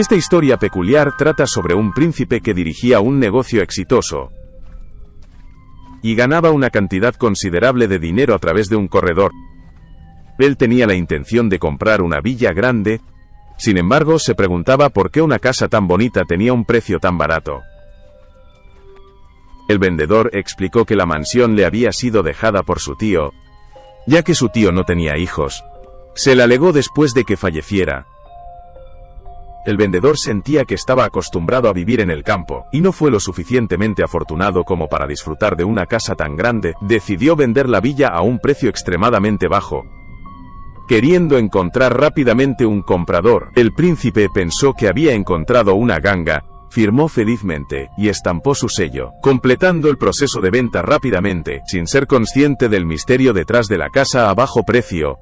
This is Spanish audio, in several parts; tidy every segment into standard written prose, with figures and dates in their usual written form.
Esta historia peculiar trata sobre un príncipe que dirigía un negocio exitoso y ganaba una cantidad considerable de dinero a través de un corredor. Él tenía la intención de comprar una villa grande, sin embargo se preguntaba por qué una casa tan bonita tenía un precio tan barato. El vendedor explicó que la mansión le había sido dejada por su tío, ya que su tío no tenía hijos. Se la legó después de que falleciera. El vendedor sentía que estaba acostumbrado a vivir en el campo, y no fue lo suficientemente afortunado como para disfrutar de una casa tan grande. Decidió vender la villa a un precio extremadamente bajo, queriendo encontrar rápidamente un comprador. El príncipe pensó que había encontrado una ganga, firmó felizmente, y estampó su sello, completando el proceso de venta rápidamente, sin ser consciente del misterio detrás de la casa a bajo precio.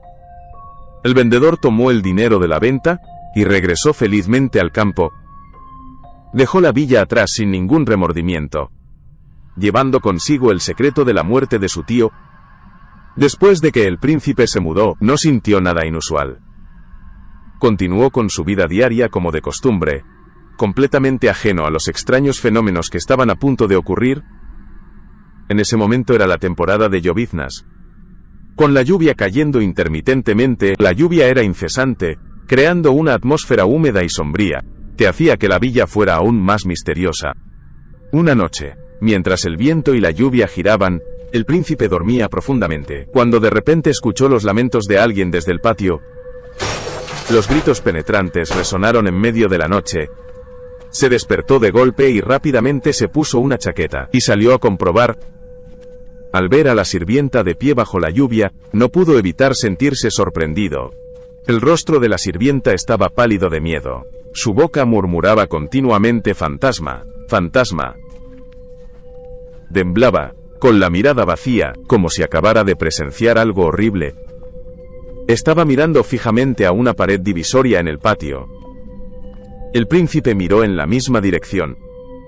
El vendedor tomó el dinero de la venta, y regresó felizmente al campo. Dejó la villa atrás sin ningún remordimiento, llevando consigo el secreto de la muerte de su tío. Después de que el príncipe se mudó, no sintió nada inusual. Continuó con su vida diaria como de costumbre, completamente ajeno a los extraños fenómenos que estaban a punto de ocurrir. En ese momento era la temporada de lloviznas, con la lluvia cayendo intermitentemente. La lluvia era incesante, creando una atmósfera húmeda y sombría, que hacía que la villa fuera aún más misteriosa. Una noche, mientras el viento y la lluvia giraban, el príncipe dormía profundamente, cuando de repente escuchó los lamentos de alguien desde el patio. Los gritos penetrantes resonaron en medio de la noche. Se despertó de golpe y rápidamente se puso una chaqueta, y salió a comprobar. Al ver a la sirvienta de pie bajo la lluvia, no pudo evitar sentirse sorprendido. El rostro de la sirvienta estaba pálido de miedo. Su boca murmuraba continuamente: fantasma, fantasma. Temblaba, con la mirada vacía, como si acabara de presenciar algo horrible. Estaba mirando fijamente a una pared divisoria en el patio. El príncipe miró en la misma dirección,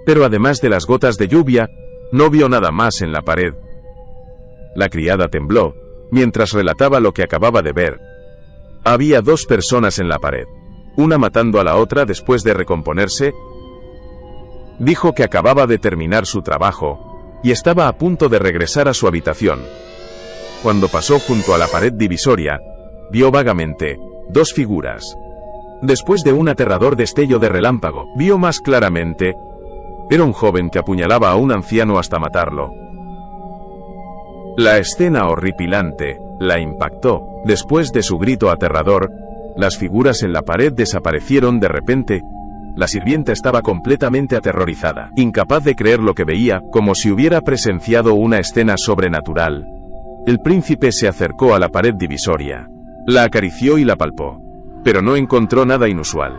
pero además de las gotas de lluvia, no vio nada más en la pared. La criada tembló, mientras relataba lo que acababa de ver. Había dos personas en la pared, una matando a la otra después de recomponerse. Dijo que acababa de terminar su trabajo, y estaba a punto de regresar a su habitación. Cuando pasó junto a la pared divisoria, vio vagamente dos figuras. Después de un aterrador destello de relámpago, vio más claramente. Era un joven que apuñalaba a un anciano hasta matarlo. La escena horripilante la impactó. Después de su grito aterrador, las figuras en la pared desaparecieron de repente. La sirvienta estaba completamente aterrorizada, incapaz de creer lo que veía, como si hubiera presenciado una escena sobrenatural. El príncipe se acercó a la pared divisoria. La acarició y la palpó, pero no encontró nada inusual.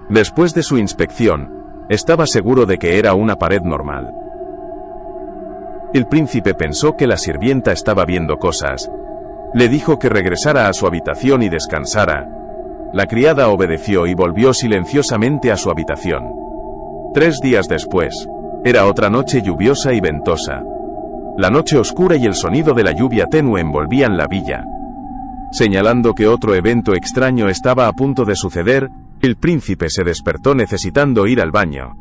Después de su inspección, estaba seguro de que era una pared normal. El príncipe pensó que la sirvienta estaba viendo cosas. Le dijo que regresara a su habitación y descansara. La criada obedeció y volvió silenciosamente a su habitación. 3 días después, era otra noche lluviosa y ventosa. La noche oscura y el sonido de la lluvia tenue envolvían la villa. Señalando que otro evento extraño estaba a punto de suceder, el príncipe se despertó necesitando ir al baño.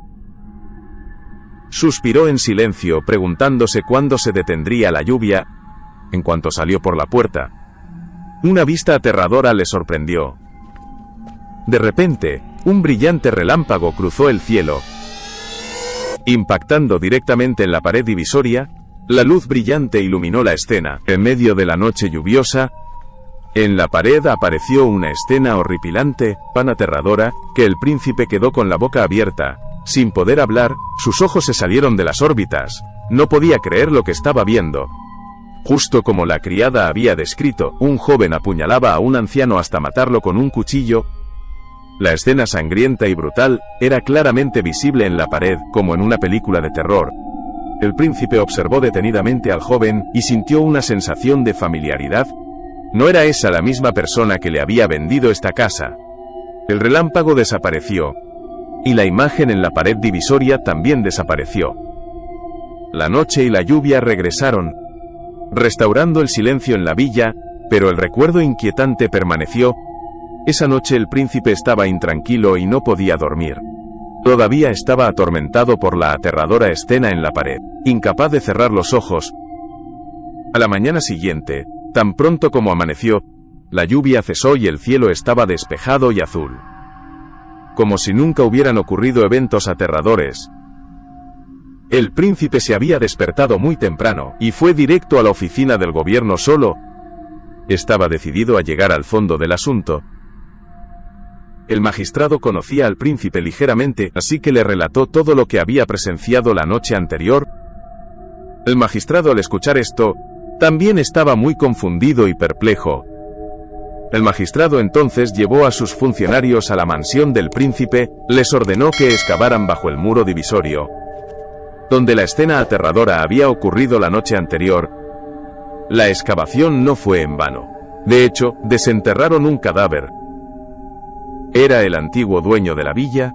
Suspiró en silencio, preguntándose cuándo se detendría la lluvia. En cuanto salió por la puerta, una vista aterradora le sorprendió. De repente, un brillante relámpago cruzó el cielo, impactando directamente en la pared divisoria. La luz brillante iluminó la escena. En medio de la noche lluviosa, en la pared apareció una escena horripilante, tan aterradora, que el príncipe quedó con la boca abierta, sin poder hablar. Sus ojos se salieron de las órbitas. No podía creer lo que estaba viendo. Justo como la criada había descrito, un joven apuñalaba a un anciano hasta matarlo con un cuchillo. La escena sangrienta y brutal era claramente visible en la pared, como en una película de terror. El príncipe observó detenidamente al joven, y sintió una sensación de familiaridad. No era esa la misma persona que le había vendido esta casa. El relámpago desapareció, y la imagen en la pared divisoria también desapareció. La noche y la lluvia regresaron, restaurando el silencio en la villa, pero el recuerdo inquietante permaneció. Esa noche el príncipe estaba intranquilo y no podía dormir. Todavía estaba atormentado por la aterradora escena en la pared, incapaz de cerrar los ojos. A la mañana siguiente, tan pronto como amaneció, la lluvia cesó y el cielo estaba despejado y azul. Como si nunca hubieran ocurrido eventos aterradores. El príncipe se había despertado muy temprano y fue directo a la oficina del gobierno solo. Estaba decidido a llegar al fondo del asunto. El magistrado conocía al príncipe ligeramente, así que le relató todo lo que había presenciado la noche anterior. El magistrado, al escuchar esto, también estaba muy confundido y perplejo. El magistrado entonces llevó a sus funcionarios a la mansión del príncipe, les ordenó que excavaran bajo el muro divisorio, donde la escena aterradora había ocurrido la noche anterior. La excavación no fue en vano. De hecho, desenterraron un cadáver. Era el antiguo dueño de la villa,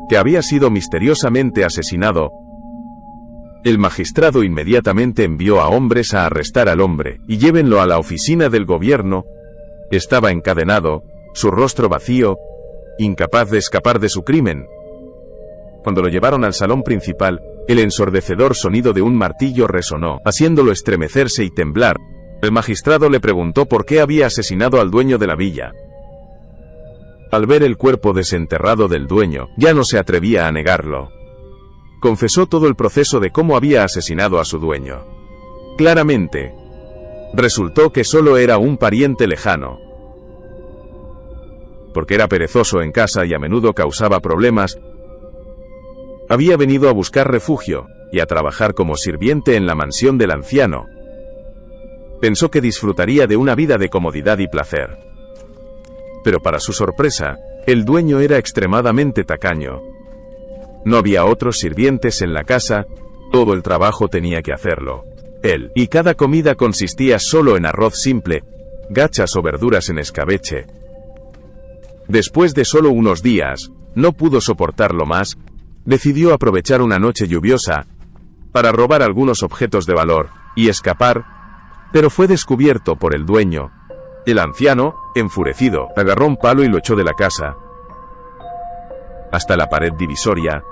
que había sido misteriosamente asesinado. El magistrado inmediatamente envió a hombres a arrestar al hombre y llévenlo a la oficina del gobierno. Estaba encadenado, su rostro vacío, incapaz de escapar de su crimen. Cuando lo llevaron al salón principal, el ensordecedor sonido de un martillo resonó, haciéndolo estremecerse y temblar. El magistrado le preguntó por qué había asesinado al dueño de la villa. Al ver el cuerpo desenterrado del dueño, ya no se atrevía a negarlo. Confesó todo el proceso de cómo había asesinado a su dueño. Claramente, resultó que solo era un pariente lejano. Porque era perezoso en casa y a menudo causaba problemas, había venido a buscar refugio y a trabajar como sirviente en la mansión del anciano. Pensó que disfrutaría de una vida de comodidad y placer. Pero para su sorpresa, el dueño era extremadamente tacaño. No había otros sirvientes en la casa, todo el trabajo tenía que hacerlo él, y cada comida consistía solo en arroz simple, gachas o verduras en escabeche. Después de solo unos días, no pudo soportarlo más, decidió aprovechar una noche lluviosa para robar algunos objetos de valor y escapar, pero fue descubierto por el dueño. El anciano, enfurecido, agarró un palo y lo echó de la casa hasta la pared divisoria.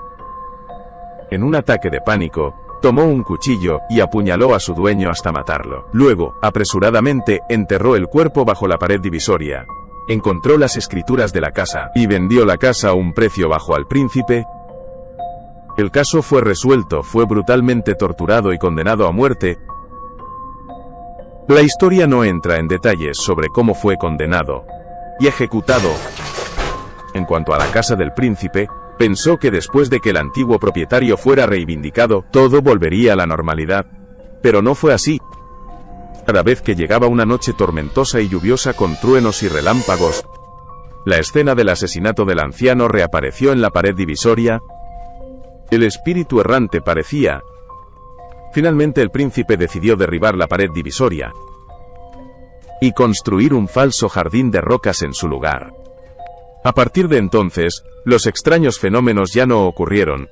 En un ataque de pánico, tomó un cuchillo y apuñaló a su dueño hasta matarlo. Luego, apresuradamente, enterró el cuerpo bajo la pared divisoria. Encontró las escrituras de la casa y vendió la casa a un precio bajo al príncipe. El caso fue resuelto, fue brutalmente torturado y condenado a muerte. La historia no entra en detalles sobre cómo fue condenado y ejecutado. En cuanto a la casa del príncipe, pensó que después de que el antiguo propietario fuera reivindicado, todo volvería a la normalidad. Pero no fue así. Cada vez que llegaba una noche tormentosa y lluviosa con truenos y relámpagos, la escena del asesinato del anciano reapareció en la pared divisoria. El espíritu errante parecía. Finalmente el príncipe decidió derribar la pared divisoria y construir un falso jardín de rocas en su lugar. A partir de entonces, los extraños fenómenos ya no ocurrieron.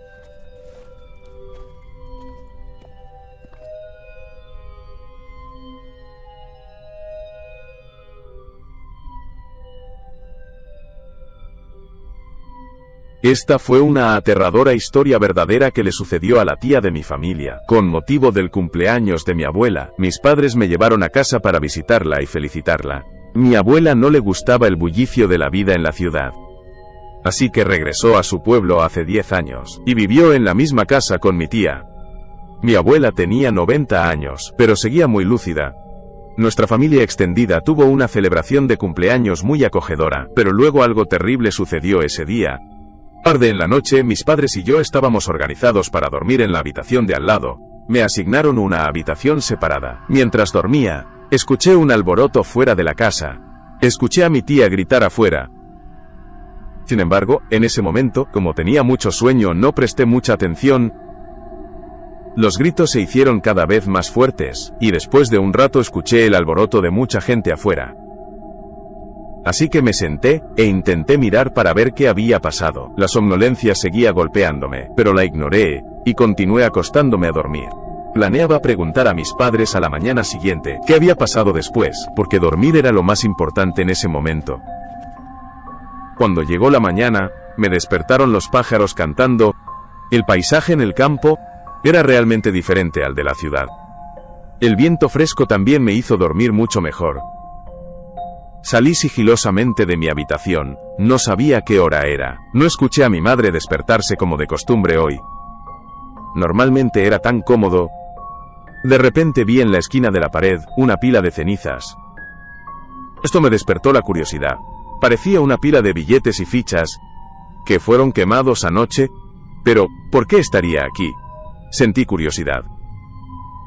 Esta fue una aterradora historia verdadera que le sucedió a la tía de mi familia. Con motivo del cumpleaños de mi abuela, mis padres me llevaron a casa para visitarla y felicitarla. Mi abuela no le gustaba el bullicio de la vida en la ciudad. Así que regresó a su pueblo hace 10 años, y vivió en la misma casa con mi tía. Mi abuela tenía 90 años, pero seguía muy lúcida. Nuestra familia extendida tuvo una celebración de cumpleaños muy acogedora, pero luego algo terrible sucedió ese día. Tarde en la noche, mis padres y yo estábamos organizados para dormir en la habitación de al lado. Me asignaron una habitación separada. Mientras dormía, escuché un alboroto fuera de la casa. Escuché a mi tía gritar afuera. Sin embargo, en ese momento, como tenía mucho sueño, no presté mucha atención. Los gritos se hicieron cada vez más fuertes, y después de un rato escuché el alboroto de mucha gente afuera. Así que me senté, e intenté mirar para ver qué había pasado. La somnolencia seguía golpeándome, pero la ignoré, y continué acostándome a dormir. Planeaba preguntar a mis padres a la mañana siguiente qué había pasado después, porque dormir era lo más importante en ese momento. Cuando llegó la mañana, me despertaron los pájaros cantando. El paisaje en el campo era realmente diferente al de la ciudad. El viento fresco también me hizo dormir mucho mejor. Salí sigilosamente de mi habitación, no sabía qué hora era. No escuché a mi madre despertarse como de costumbre hoy. Normalmente era tan cómodo. De repente vi en la esquina de la pared una pila de cenizas. Esto me despertó la curiosidad. Parecía una pila de billetes y fichas que fueron quemados anoche. Pero, ¿por qué estaría aquí? Sentí curiosidad.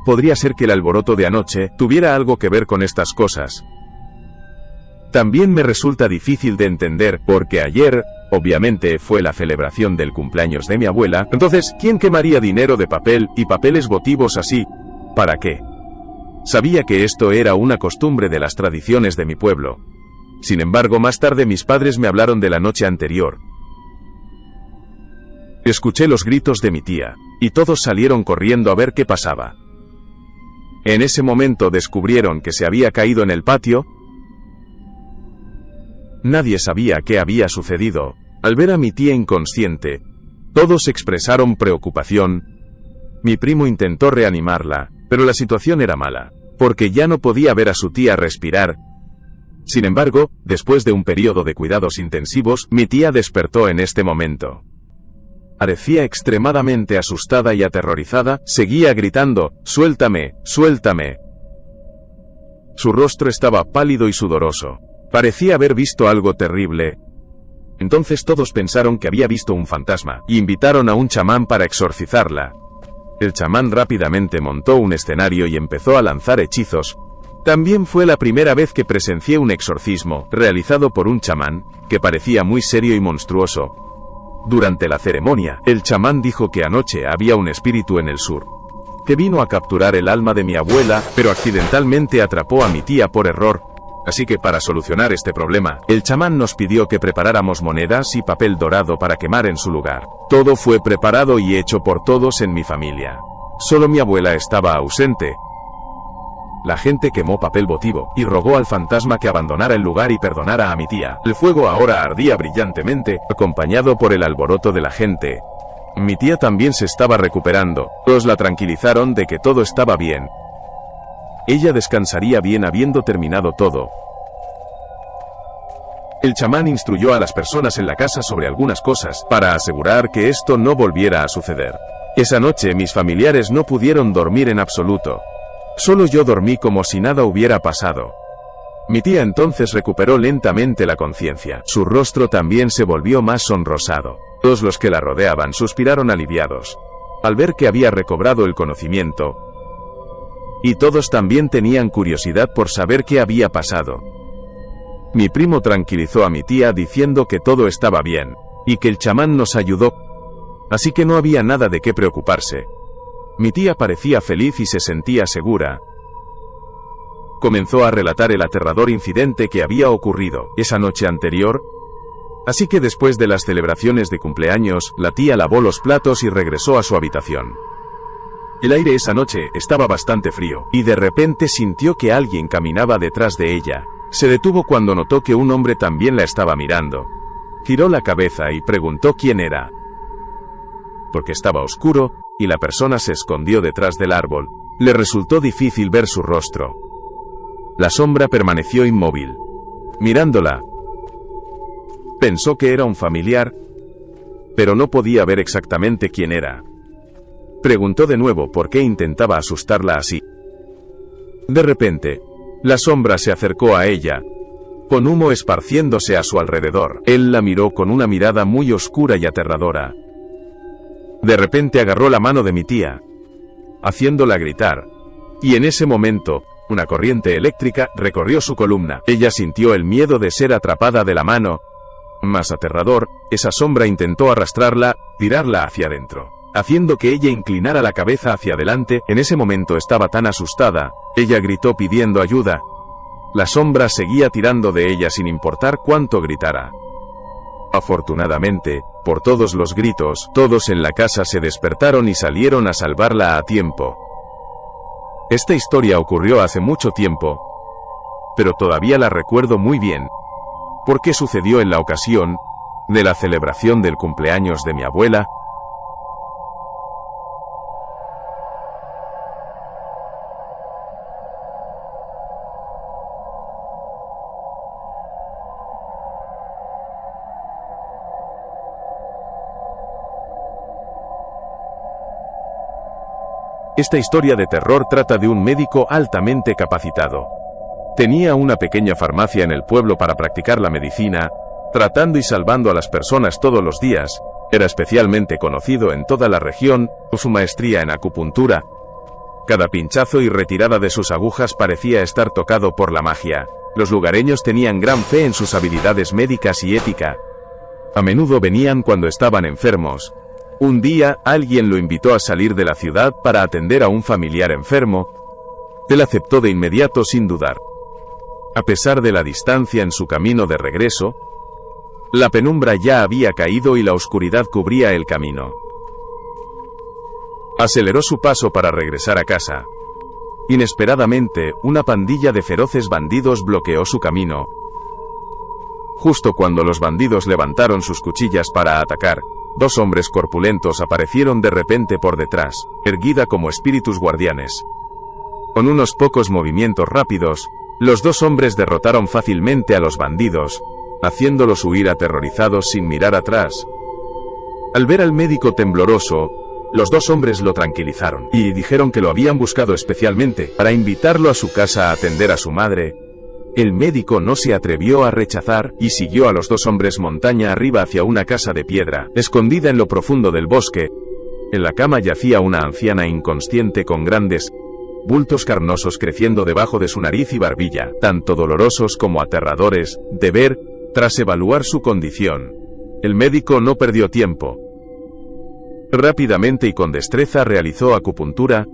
Podría ser que el alboroto de anoche tuviera algo que ver con estas cosas. También me resulta difícil de entender, porque ayer, obviamente, fue la celebración del cumpleaños de mi abuela. Entonces, ¿quién quemaría dinero de papel y papeles votivos así? ¿Para qué? Sabía que esto era una costumbre de las tradiciones de mi pueblo. Sin embargo, más tarde mis padres me hablaron de la noche anterior. Escuché los gritos de mi tía, y todos salieron corriendo a ver qué pasaba. En ese momento descubrieron que se había caído en el patio. Nadie sabía qué había sucedido. Al ver a mi tía inconsciente, todos expresaron preocupación. Mi primo intentó reanimarla, pero la situación era mala, porque ya no podía ver a su tía respirar. Sin embargo, después de un periodo de cuidados intensivos, mi tía despertó en este momento. Parecía extremadamente asustada y aterrorizada, seguía gritando, «¡Suéltame! ¡Suéltame!». Su rostro estaba pálido y sudoroso. Parecía haber visto algo terrible. Entonces todos pensaron que había visto un fantasma, y invitaron a un chamán para exorcizarla. El chamán rápidamente montó un escenario y empezó a lanzar hechizos. También fue la primera vez que presencié un exorcismo, realizado por un chamán, que parecía muy serio y monstruoso. Durante la ceremonia, el chamán dijo que anoche había un espíritu en el sur, que vino a capturar el alma de mi abuela, pero accidentalmente atrapó a mi tía por error. Así que para solucionar este problema, el chamán nos pidió que preparáramos monedas y papel dorado para quemar en su lugar. Todo fue preparado y hecho por todos en mi familia. Solo mi abuela estaba ausente. La gente quemó papel votivo, y rogó al fantasma que abandonara el lugar y perdonara a mi tía. El fuego ahora ardía brillantemente, acompañado por el alboroto de la gente. Mi tía también se estaba recuperando. Todos la tranquilizaron de que todo estaba bien. Ella descansaría bien habiendo terminado todo. El chamán instruyó a las personas en la casa sobre algunas cosas, para asegurar que esto no volviera a suceder. Esa noche mis familiares no pudieron dormir en absoluto. Solo yo dormí como si nada hubiera pasado. Mi tía entonces recuperó lentamente la conciencia. Su rostro también se volvió más sonrosado. Todos los que la rodeaban suspiraron aliviados al ver que había recobrado el conocimiento. Y todos también tenían curiosidad por saber qué había pasado. Mi primo tranquilizó a mi tía diciendo que todo estaba bien, y que el chamán nos ayudó. Así que no había nada de qué preocuparse. Mi tía parecía feliz y se sentía segura. Comenzó a relatar el aterrador incidente que había ocurrido esa noche anterior. Así que después de las celebraciones de cumpleaños, la tía lavó los platos y regresó a su habitación. El aire esa noche estaba bastante frío, y de repente sintió que alguien caminaba detrás de ella. Se detuvo cuando notó que un hombre también la estaba mirando. Giró la cabeza y preguntó quién era. Porque estaba oscuro, y la persona se escondió detrás del árbol. Le resultó difícil ver su rostro. La sombra permaneció inmóvil, mirándola. Pensó que era un familiar, pero no podía ver exactamente quién era. Preguntó de nuevo por qué intentaba asustarla así. De repente, la sombra se acercó a ella, con humo esparciéndose a su alrededor. Él la miró con una mirada muy oscura y aterradora. De repente agarró la mano de mi tía, haciéndola gritar. Y en ese momento, una corriente eléctrica recorrió su columna. Ella sintió el miedo de ser atrapada de la mano. Más aterrador, esa sombra intentó arrastrarla, tirarla hacia adentro, haciendo que ella inclinara la cabeza hacia adelante. En ese momento estaba tan asustada, ella gritó pidiendo ayuda. La sombra seguía tirando de ella sin importar cuánto gritara. Afortunadamente, por todos los gritos, todos en la casa se despertaron y salieron a salvarla a tiempo. Esta historia ocurrió hace mucho tiempo, pero todavía la recuerdo muy bien. ¿Por qué sucedió en la ocasión de la celebración del cumpleaños de mi abuela? Esta historia de terror trata de un médico altamente capacitado. Tenía una pequeña farmacia en el pueblo para practicar la medicina, tratando y salvando a las personas todos los días. Era especialmente conocido en toda la región por su maestría en acupuntura. Cada pinchazo y retirada de sus agujas parecía estar tocado por la magia. Los lugareños tenían gran fe en sus habilidades médicas y ética. A menudo venían cuando estaban enfermos. Un día, alguien lo invitó a salir de la ciudad para atender a un familiar enfermo. Él aceptó de inmediato sin dudar. A pesar de la distancia en su camino de regreso, la penumbra ya había caído y la oscuridad cubría el camino. Aceleró su paso para regresar a casa. Inesperadamente, una pandilla de feroces bandidos bloqueó su camino. Justo cuando los bandidos levantaron sus cuchillas para atacar, dos hombres corpulentos aparecieron de repente por detrás, erguida como espíritus guardianes. Con unos pocos movimientos rápidos, los dos hombres derrotaron fácilmente a los bandidos, haciéndolos huir aterrorizados sin mirar atrás. Al ver al médico tembloroso, los dos hombres lo tranquilizaron y dijeron que lo habían buscado especialmente para invitarlo a su casa a atender a su madre. El médico no se atrevió a rechazar y siguió a los dos hombres montaña arriba hacia una casa de piedra, escondida en lo profundo del bosque. En la cama yacía una anciana inconsciente con grandes bultos carnosos creciendo debajo de su nariz y barbilla, tanto dolorosos como aterradores de ver. Tras evaluar su condición, el médico no perdió tiempo. Rápidamente y con destreza realizó acupuntura,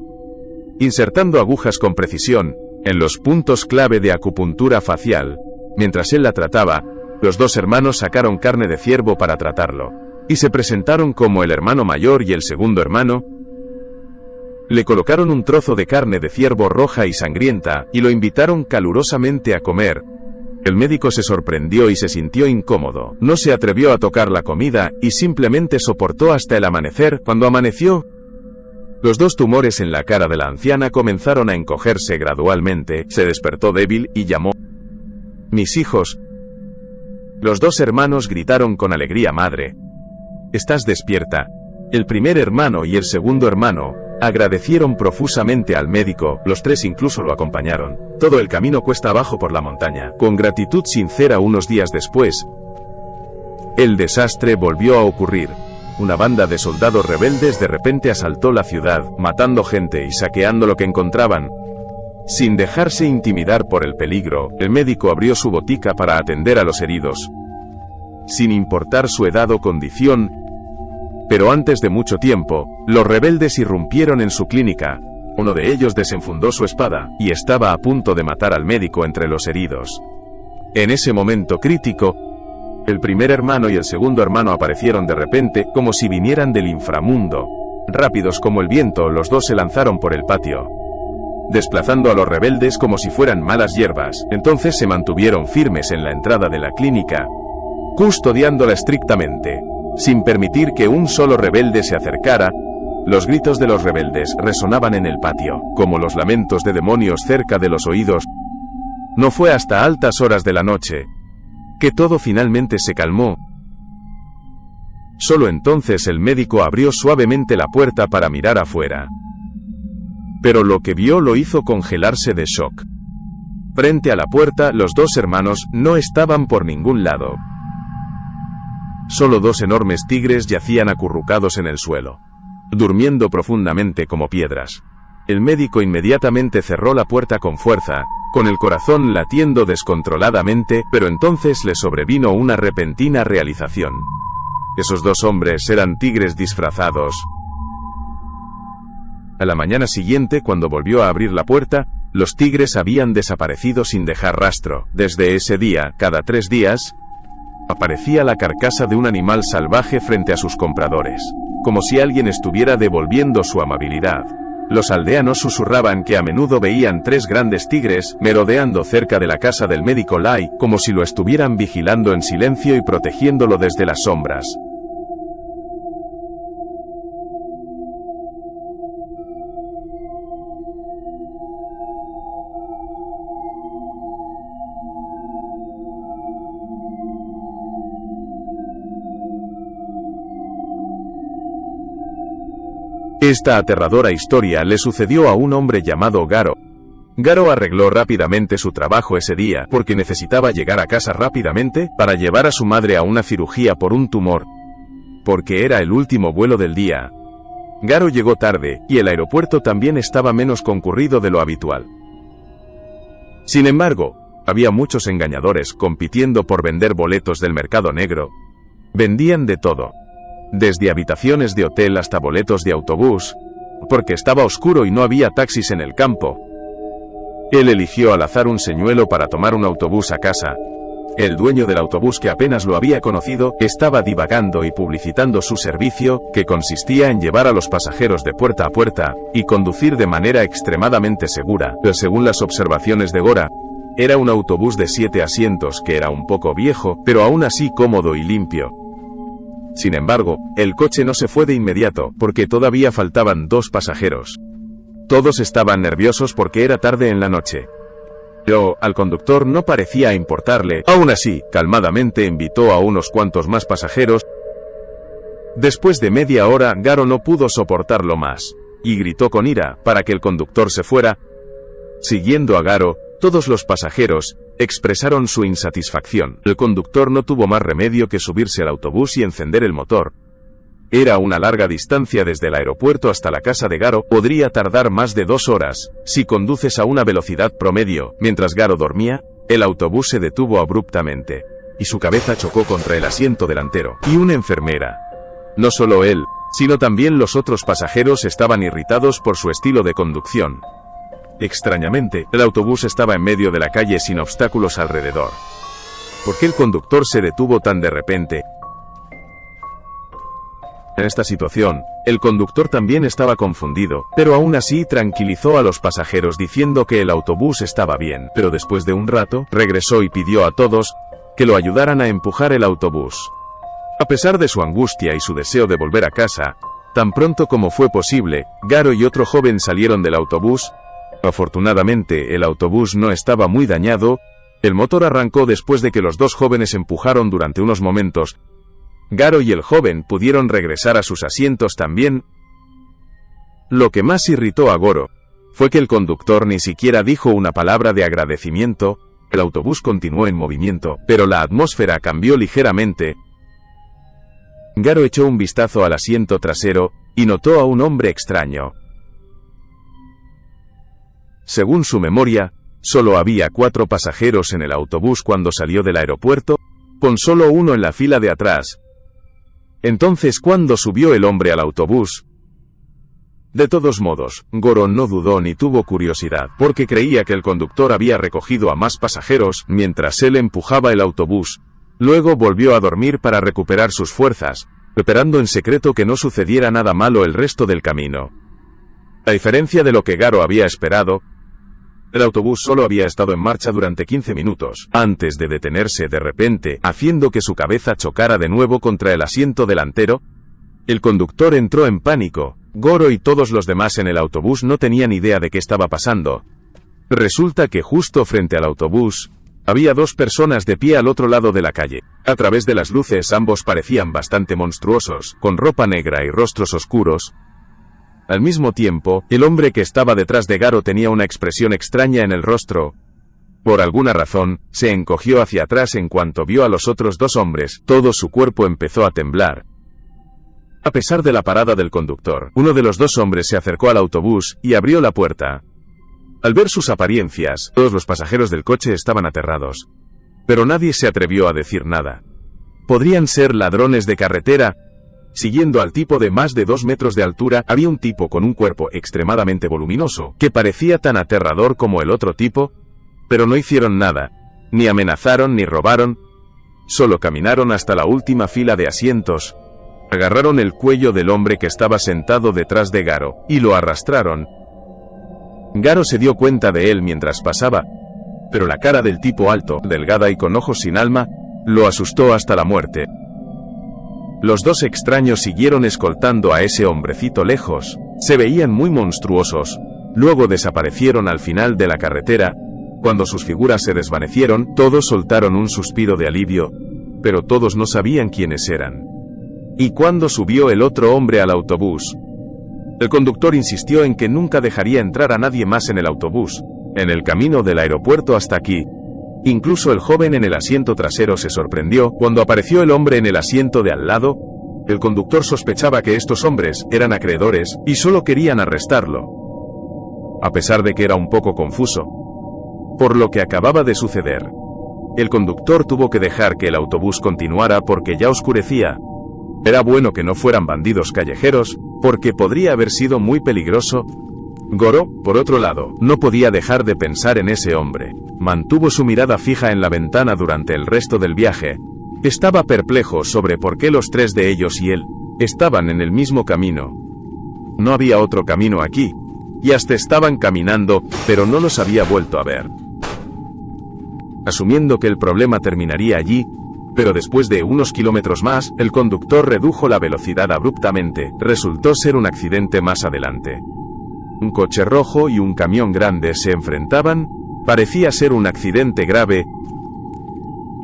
insertando agujas con precisión en los puntos clave de acupuntura facial. Mientras él la trataba, los dos hermanos sacaron carne de ciervo para tratarlo, y se presentaron como el hermano mayor y el segundo hermano. Le colocaron un trozo de carne de ciervo roja y sangrienta, y lo invitaron calurosamente a comer. El médico se sorprendió y se sintió incómodo. No se atrevió a tocar la comida, y simplemente soportó hasta el amanecer. Cuando amaneció, los dos tumores en la cara de la anciana comenzaron a encogerse gradualmente. Se despertó débil y llamó: «Mis hijos». Los dos hermanos gritaron con alegría: «Madre, estás despierta». El primer hermano y el segundo hermano agradecieron profusamente al médico. Los tres incluso lo acompañaron todo el camino cuesta abajo por la montaña. Con gratitud sincera, unos días después, el desastre volvió a ocurrir. Una banda de soldados rebeldes de repente asaltó la ciudad, matando gente y saqueando lo que encontraban. Sin dejarse intimidar por el peligro, el médico abrió su botica para atender a los heridos, sin importar su edad o condición. Pero antes de mucho tiempo, los rebeldes irrumpieron en su clínica. Uno de ellos desenfundó su espada, y estaba a punto de matar al médico entre los heridos. En ese momento crítico, el primer hermano y el segundo hermano aparecieron de repente, como si vinieran del inframundo. Rápidos como el viento, los dos se lanzaron por el patio, desplazando a los rebeldes como si fueran malas hierbas. Entonces se mantuvieron firmes en la entrada de la clínica, custodiándola estrictamente, sin permitir que un solo rebelde se acercara. Los gritos de los rebeldes resonaban en el patio, como los lamentos de demonios cerca de los oídos. No fue hasta altas horas de la noche que todo finalmente se calmó. Solo entonces el médico abrió suavemente la puerta para mirar afuera. Pero lo que vio lo hizo congelarse de shock. Frente a la puerta, los dos hermanos no estaban por ningún lado. Solo dos enormes tigres yacían acurrucados en el suelo, durmiendo profundamente como piedras. El médico inmediatamente cerró la puerta con fuerza, con el corazón latiendo descontroladamente, pero entonces le sobrevino una repentina realización. Esos dos hombres eran tigres disfrazados. A la mañana siguiente, cuando volvió a abrir la puerta, los tigres habían desaparecido sin dejar rastro. Desde ese día, cada 3 días, aparecía la carcasa de un animal salvaje frente a sus compradores, como si alguien estuviera devolviendo su amabilidad. Los aldeanos susurraban que a menudo veían 3 grandes tigres merodeando cerca de la casa del médico Lai, como si lo estuvieran vigilando en silencio y protegiéndolo desde las sombras. Esta aterradora historia le sucedió a un hombre llamado Garo. Garo arregló rápidamente su trabajo ese día porque necesitaba llegar a casa rápidamente para llevar a su madre a una cirugía por un tumor. Porque era el último vuelo del día. Garo llegó tarde y el aeropuerto también estaba menos concurrido de lo habitual. Sin embargo, había muchos engañadores compitiendo por vender boletos del mercado negro. Vendían de todo. Desde habitaciones de hotel hasta boletos de autobús, porque estaba oscuro y no había taxis en el campo. Él eligió al azar un señuelo para tomar un autobús a casa. El dueño del autobús, que apenas lo había conocido, estaba divagando y publicitando su servicio, que consistía en llevar a los pasajeros de puerta a puerta, y conducir de manera extremadamente segura. Pero según las observaciones de Gora, era un autobús de 7 asientos que era un poco viejo, pero aún así cómodo y limpio. Sin embargo, el coche no se fue de inmediato, porque todavía faltaban 2 pasajeros. Todos estaban nerviosos porque era tarde en la noche. Pero al conductor no parecía importarle. Aún así, calmadamente invitó a unos cuantos más pasajeros. Después de media hora, Garo no pudo soportarlo más, y gritó con ira para que el conductor se fuera. Siguiendo a Garo, todos los pasajeros expresaron su insatisfacción. El conductor no tuvo más remedio que subirse al autobús y encender el motor. Era una larga distancia desde el aeropuerto hasta la casa de Garo. Podría tardar más de 2 horas, si conduces a una velocidad promedio. Mientras Garo dormía, el autobús se detuvo abruptamente, y su cabeza chocó contra el asiento delantero. Y una enfermera. No solo él, sino también los otros pasajeros estaban irritados por su estilo de conducción. Extrañamente, el autobús estaba en medio de la calle sin obstáculos alrededor. ¿Por qué el conductor se detuvo tan de repente? En esta situación, el conductor también estaba confundido, pero aún así tranquilizó a los pasajeros diciendo que el autobús estaba bien. Pero después de un rato, regresó y pidió a todos que lo ayudaran a empujar el autobús. A pesar de su angustia y su deseo de volver a casa, tan pronto como fue posible, Garo y otro joven salieron del autobús. Afortunadamente, el autobús no estaba muy dañado. El motor arrancó después de que los 2 jóvenes empujaron durante unos momentos. Garo y el joven pudieron regresar a sus asientos también. Lo que más irritó a Goro fue que el conductor ni siquiera dijo una palabra de agradecimiento. El autobús continuó en movimiento, pero la atmósfera cambió ligeramente. Garo echó un vistazo al asiento trasero y notó a un hombre extraño. Según su memoria, solo había 4 pasajeros en el autobús cuando salió del aeropuerto, con solo uno en la fila de atrás. Entonces, ¿cuándo subió el hombre al autobús? De todos modos, Goro no dudó ni tuvo curiosidad, porque creía que el conductor había recogido a más pasajeros mientras él empujaba el autobús. Luego volvió a dormir para recuperar sus fuerzas, esperando en secreto que no sucediera nada malo el resto del camino. A diferencia de lo que Garo había esperado, el autobús solo había estado en marcha durante 15 minutos, antes de detenerse de repente, haciendo que su cabeza chocara de nuevo contra el asiento delantero. El conductor entró en pánico. Goro y todos los demás en el autobús no tenían idea de qué estaba pasando. Resulta que justo frente al autobús, había 2 personas de pie al otro lado de la calle. A través de las luces ambos parecían bastante monstruosos, con ropa negra y rostros oscuros. Al mismo tiempo, el hombre que estaba detrás de Garo tenía una expresión extraña en el rostro. Por alguna razón, se encogió hacia atrás en cuanto vio a los otros 2 hombres. Todo su cuerpo empezó a temblar. A pesar de la parada del conductor, uno de los 2 hombres se acercó al autobús y abrió la puerta. Al ver sus apariencias, todos los pasajeros del coche estaban aterrados. Pero nadie se atrevió a decir nada. ¿Podrían ser ladrones de carretera? Siguiendo al tipo de más de 2 metros de altura, había un tipo con un cuerpo extremadamente voluminoso, que parecía tan aterrador como el otro tipo, pero no hicieron nada, ni amenazaron ni robaron, solo caminaron hasta la última fila de asientos. Agarraron el cuello del hombre que estaba sentado detrás de Garo, y lo arrastraron. Garo se dio cuenta de él mientras pasaba, pero la cara del tipo alto, delgada y con ojos sin alma, lo asustó hasta la muerte. Los dos extraños siguieron escoltando a ese hombrecito lejos. Se veían muy monstruosos. Luego desaparecieron al final de la carretera. Cuando sus figuras se desvanecieron, todos soltaron un suspiro de alivio, pero todos no sabían quiénes eran. ¿Y cuándo subió el otro hombre al autobús? El conductor insistió en que nunca dejaría entrar a nadie más en el autobús, en el camino del aeropuerto hasta aquí. Incluso el joven en el asiento trasero se sorprendió cuando apareció el hombre en el asiento de al lado. El conductor sospechaba que estos hombres eran acreedores y solo querían arrestarlo. A pesar de que era un poco confuso por lo que acababa de suceder, el conductor tuvo que dejar que el autobús continuara porque ya oscurecía. Era bueno que no fueran bandidos callejeros, porque podría haber sido muy peligroso. Goro, por otro lado, no podía dejar de pensar en ese hombre. Mantuvo su mirada fija en la ventana durante el resto del viaje. Estaba perplejo sobre por qué los tres de ellos y él estaban en el mismo camino. No había otro camino aquí, y hasta estaban caminando, pero no los había vuelto a ver. Asumiendo que el problema terminaría allí, pero después de unos kilómetros más, el conductor redujo la velocidad abruptamente. Resultó ser un accidente más adelante. Un coche rojo y un camión grande se enfrentaban. Parecía ser un accidente grave.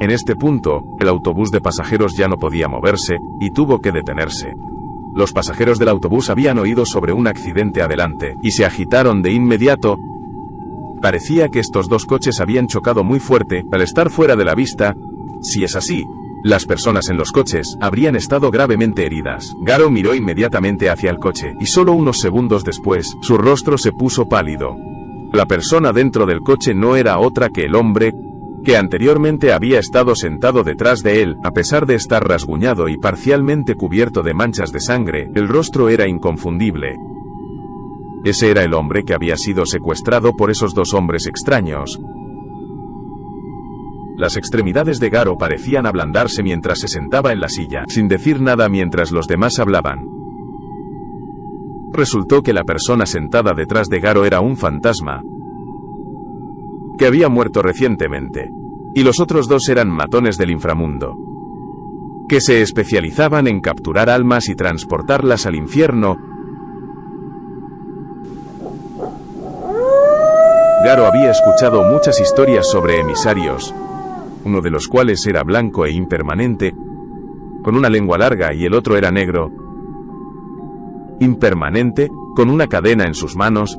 En este punto, el autobús de pasajeros ya no podía moverse, y tuvo que detenerse. Los pasajeros del autobús habían oído sobre un accidente adelante, y se agitaron de inmediato. Parecía que estos dos coches habían chocado muy fuerte, al estar fuera de la vista. Si es así, las personas en los coches habrían estado gravemente heridas. Garo miró inmediatamente hacia el coche, y solo unos segundos después, su rostro se puso pálido. La persona dentro del coche no era otra que el hombre que anteriormente había estado sentado detrás de él. A pesar de estar rasguñado y parcialmente cubierto de manchas de sangre, el rostro era inconfundible. Ese era el hombre que había sido secuestrado por esos dos hombres extraños. Las extremidades de Garo parecían ablandarse mientras se sentaba en la silla, sin decir nada mientras los demás hablaban. Resultó que la persona sentada detrás de Garo era un fantasma que había muerto recientemente, y los otros dos eran matones del inframundo, que se especializaban en capturar almas y transportarlas al infierno. Garo había escuchado muchas historias sobre emisarios, uno de los cuales era blanco e impermanente, con una lengua larga, y el otro era negro, impermanente, con una cadena en sus manos.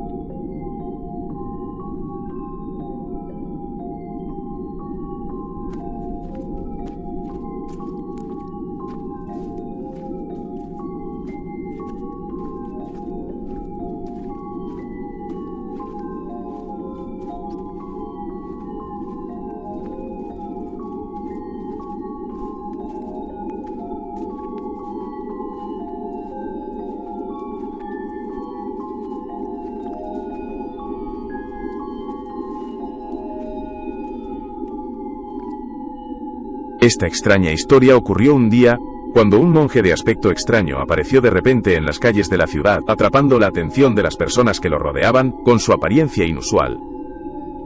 Esta extraña historia ocurrió un día, cuando un monje de aspecto extraño apareció de repente en las calles de la ciudad, atrapando la atención de las personas que lo rodeaban, con su apariencia inusual.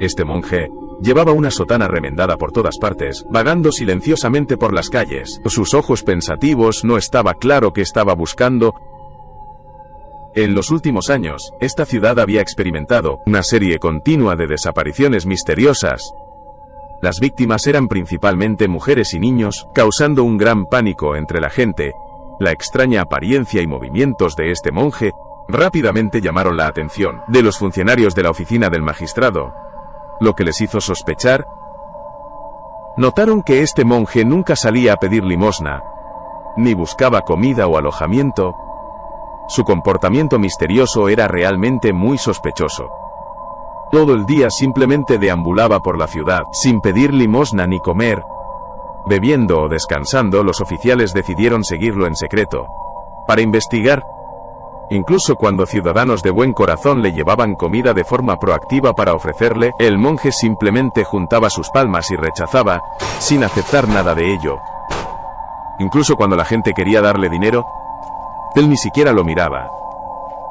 Este monje llevaba una sotana remendada por todas partes, vagando silenciosamente por las calles. Sus ojos pensativos, no estaba claro qué estaba buscando. En los últimos años, esta ciudad había experimentado una serie continua de desapariciones misteriosas. Las víctimas eran principalmente mujeres y niños, causando un gran pánico entre la gente. La extraña apariencia y movimientos de este monje rápidamente llamaron la atención de los funcionarios de la oficina del magistrado, lo que les hizo sospechar. Notaron que este monje nunca salía a pedir limosna, ni buscaba comida o alojamiento. Su comportamiento misterioso era realmente muy sospechoso. Todo el día simplemente deambulaba por la ciudad, sin pedir limosna ni comer. Bebiendo o descansando, los oficiales decidieron seguirlo en secreto, para investigar. Incluso cuando ciudadanos de buen corazón le llevaban comida de forma proactiva para ofrecerle, el monje simplemente juntaba sus palmas y rechazaba, sin aceptar nada de ello. Incluso cuando la gente quería darle dinero, él ni siquiera lo miraba.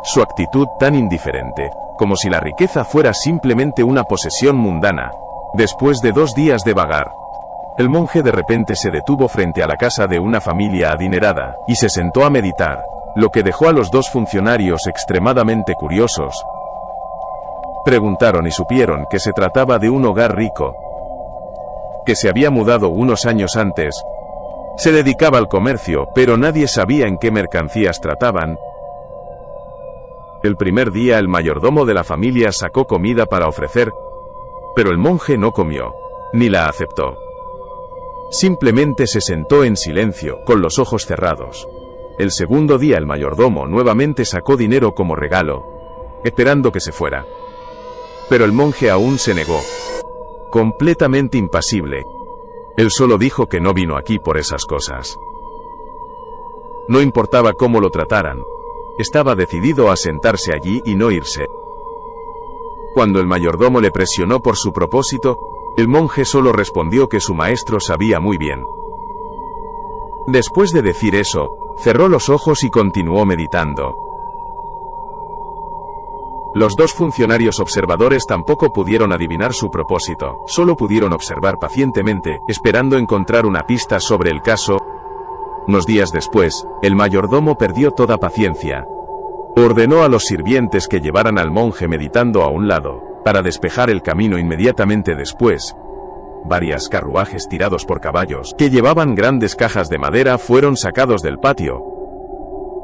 Su actitud tan indiferente, como si la riqueza fuera simplemente una posesión mundana. Después de 2 días de vagar, el monje de repente se detuvo frente a la casa de una familia adinerada, y se sentó a meditar, lo que dejó a los 2 funcionarios extremadamente curiosos. Preguntaron y supieron que se trataba de un hogar rico, que se había mudado unos años antes. Se dedicaba al comercio, pero nadie sabía en qué mercancías trataban. El primer día el mayordomo de la familia sacó comida para ofrecer, pero el monje no comió, ni la aceptó. Simplemente se sentó en silencio, con los ojos cerrados. El segundo día el mayordomo nuevamente sacó dinero como regalo, esperando que se fuera. Pero el monje aún se negó, completamente impasible. Él solo dijo que no vino aquí por esas cosas. No importaba cómo lo trataran, estaba decidido a sentarse allí y no irse. Cuando el mayordomo le presionó por su propósito, el monje solo respondió que su maestro sabía muy bien. Después de decir eso, cerró los ojos y continuó meditando. Los 2 funcionarios observadores tampoco pudieron adivinar su propósito, solo pudieron observar pacientemente, esperando encontrar una pista sobre el caso. Unos días después, el mayordomo perdió toda paciencia. Ordenó a los sirvientes que llevaran al monje meditando a un lado, para despejar el camino inmediatamente después. Varios carruajes tirados por caballos, que llevaban grandes cajas de madera, fueron sacados del patio.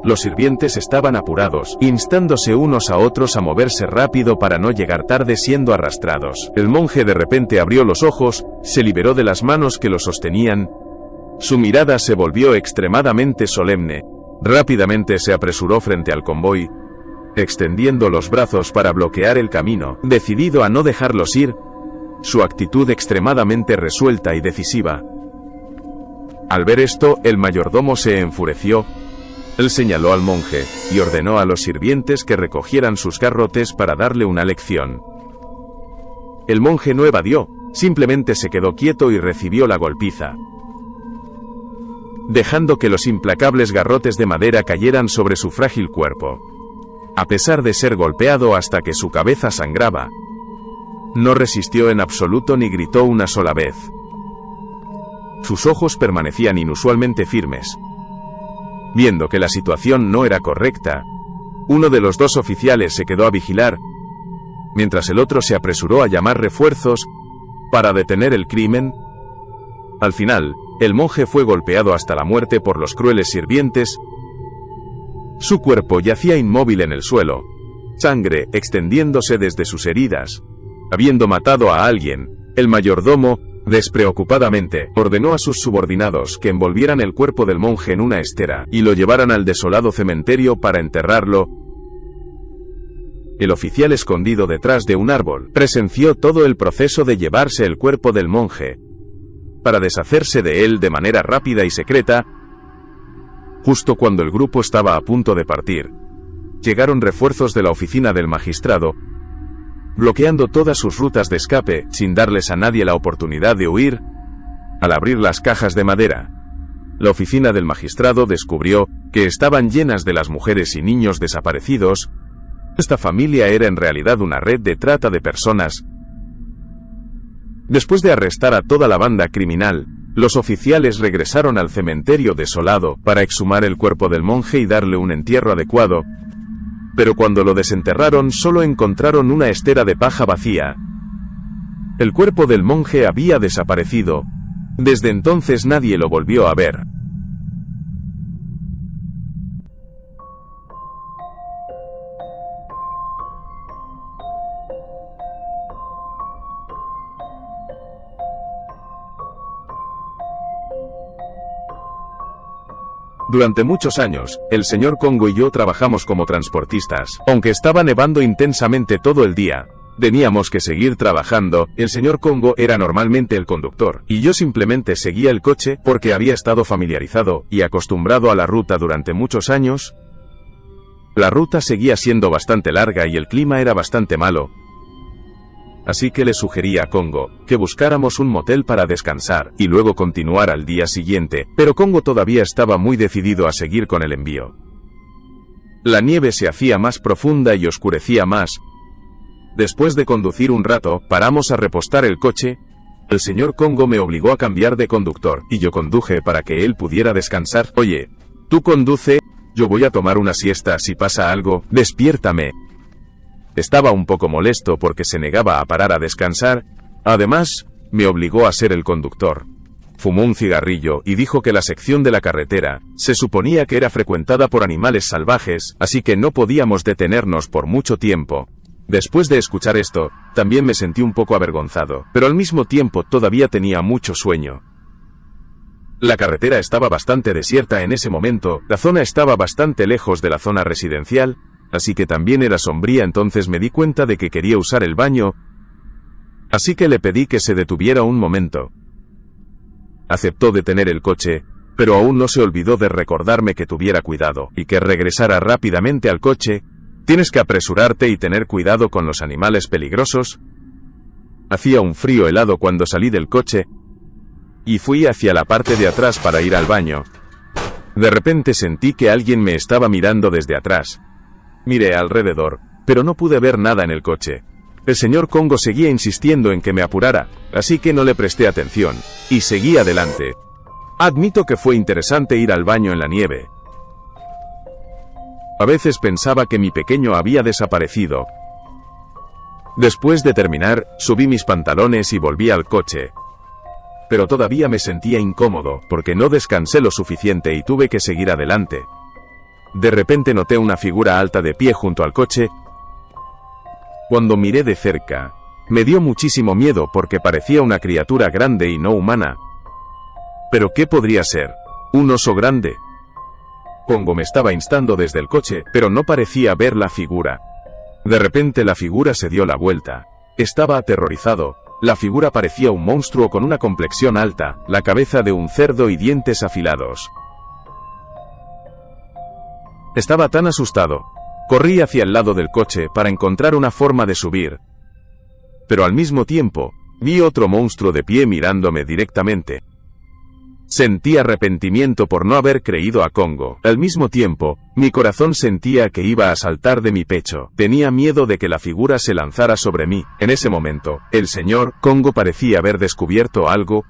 Los sirvientes estaban apurados, instándose unos a otros a moverse rápido para no llegar tarde siendo arrastrados. El monje de repente abrió los ojos, se liberó de las manos que lo sostenían. Su mirada se volvió extremadamente solemne. Rápidamente se apresuró frente al convoy, extendiendo los brazos para bloquear el camino, decidido a no dejarlos ir, su actitud extremadamente resuelta y decisiva. Al ver esto, el mayordomo se enfureció. Él señaló al monje, y ordenó a los sirvientes que recogieran sus garrotes para darle una lección. El monje no evadió, simplemente se quedó quieto y recibió la golpiza, dejando que los implacables garrotes de madera cayeran sobre su frágil cuerpo. A pesar de ser golpeado hasta que su cabeza sangraba, no resistió en absoluto ni gritó una sola vez. Sus ojos permanecían inusualmente firmes. Viendo que la situación no era correcta, uno de los 2 oficiales se quedó a vigilar, mientras el otro se apresuró a llamar refuerzos para detener el crimen. Al final, el monje fue golpeado hasta la muerte por los crueles sirvientes. Su cuerpo yacía inmóvil en el suelo, sangre extendiéndose desde sus heridas. Habiendo matado a alguien, el mayordomo, despreocupadamente, ordenó a sus subordinados que envolvieran el cuerpo del monje en una estera y lo llevaran al desolado cementerio para enterrarlo. El oficial, escondido detrás de un árbol, presenció todo el proceso de llevarse el cuerpo del monje, para deshacerse de él de manera rápida y secreta. Justo cuando el grupo estaba a punto de partir, llegaron refuerzos de la oficina del magistrado, bloqueando todas sus rutas de escape, sin darles a nadie la oportunidad de huir. Al abrir las cajas de madera, la oficina del magistrado descubrió que estaban llenas de las mujeres y niños desaparecidos. Esta familia era en realidad una red de trata de personas. Después de arrestar a toda la banda criminal, los oficiales regresaron al cementerio desolado para exhumar el cuerpo del monje y darle un entierro adecuado. Pero cuando lo desenterraron solo encontraron una estera de paja vacía. El cuerpo del monje había desaparecido. Desde entonces nadie lo volvió a ver. Durante muchos años, el señor Congo y yo trabajamos como transportistas. Aunque estaba nevando intensamente todo el día, teníamos que seguir trabajando. El señor Congo era normalmente el conductor, y yo simplemente seguía el coche porque había estado familiarizado y acostumbrado a la ruta durante muchos años. La ruta seguía siendo bastante larga y el clima era bastante malo. Así que le sugerí a Congo que buscáramos un motel para descansar y luego continuar al día siguiente, pero Congo todavía estaba muy decidido a seguir con el envío. La nieve se hacía más profunda y oscurecía más. Después de conducir un rato, paramos a repostar el coche. El señor Congo me obligó a cambiar de conductor, y yo conduje para que él pudiera descansar. Oye, tú conduce, yo voy a tomar una siesta, si pasa algo, despiértame. Estaba un poco molesto porque se negaba a parar a descansar. Además, me obligó a ser el conductor. Fumó un cigarrillo y dijo que la sección de la carretera se suponía que era frecuentada por animales salvajes, así que no podíamos detenernos por mucho tiempo. Después de escuchar esto, también me sentí un poco avergonzado, pero al mismo tiempo todavía tenía mucho sueño. La carretera estaba bastante desierta en ese momento, la zona estaba bastante lejos de la zona residencial, así que también era sombría. Entonces me di cuenta de que quería usar el baño, así que le pedí que se detuviera un momento. Aceptó detener el coche, pero aún no se olvidó de recordarme que tuviera cuidado y que regresara rápidamente al coche. Tienes que apresurarte y tener cuidado con los animales peligrosos. Hacía un frío helado cuando salí del coche y fui hacia la parte de atrás para ir al baño. De repente sentí que alguien me estaba mirando desde atrás. Miré alrededor, pero no pude ver nada en el coche. El señor Congo seguía insistiendo en que me apurara, así que no le presté atención, y seguí adelante. Admito que fue interesante ir al baño en la nieve. A veces pensaba que mi pequeño había desaparecido. Después de terminar, subí mis pantalones y volví al coche. Pero todavía me sentía incómodo, porque no descansé lo suficiente y tuve que seguir adelante. De repente noté una figura alta de pie junto al coche. Cuando miré de cerca, me dio muchísimo miedo porque parecía una criatura grande y no humana. ¿Pero qué podría ser? ¿Un oso grande? Congo me estaba instando desde el coche, pero no parecía ver la figura. De repente la figura se dio la vuelta. Estaba aterrorizado. La figura parecía un monstruo con una complexión alta, la cabeza de un cerdo y dientes afilados. Estaba tan asustado. Corrí hacia el lado del coche para encontrar una forma de subir. Pero al mismo tiempo, vi otro monstruo de pie mirándome directamente. Sentí arrepentimiento por no haber creído a Congo. Al mismo tiempo, mi corazón sentía que iba a saltar de mi pecho. Tenía miedo de que la figura se lanzara sobre mí. En ese momento, el señor Congo parecía haber descubierto algo.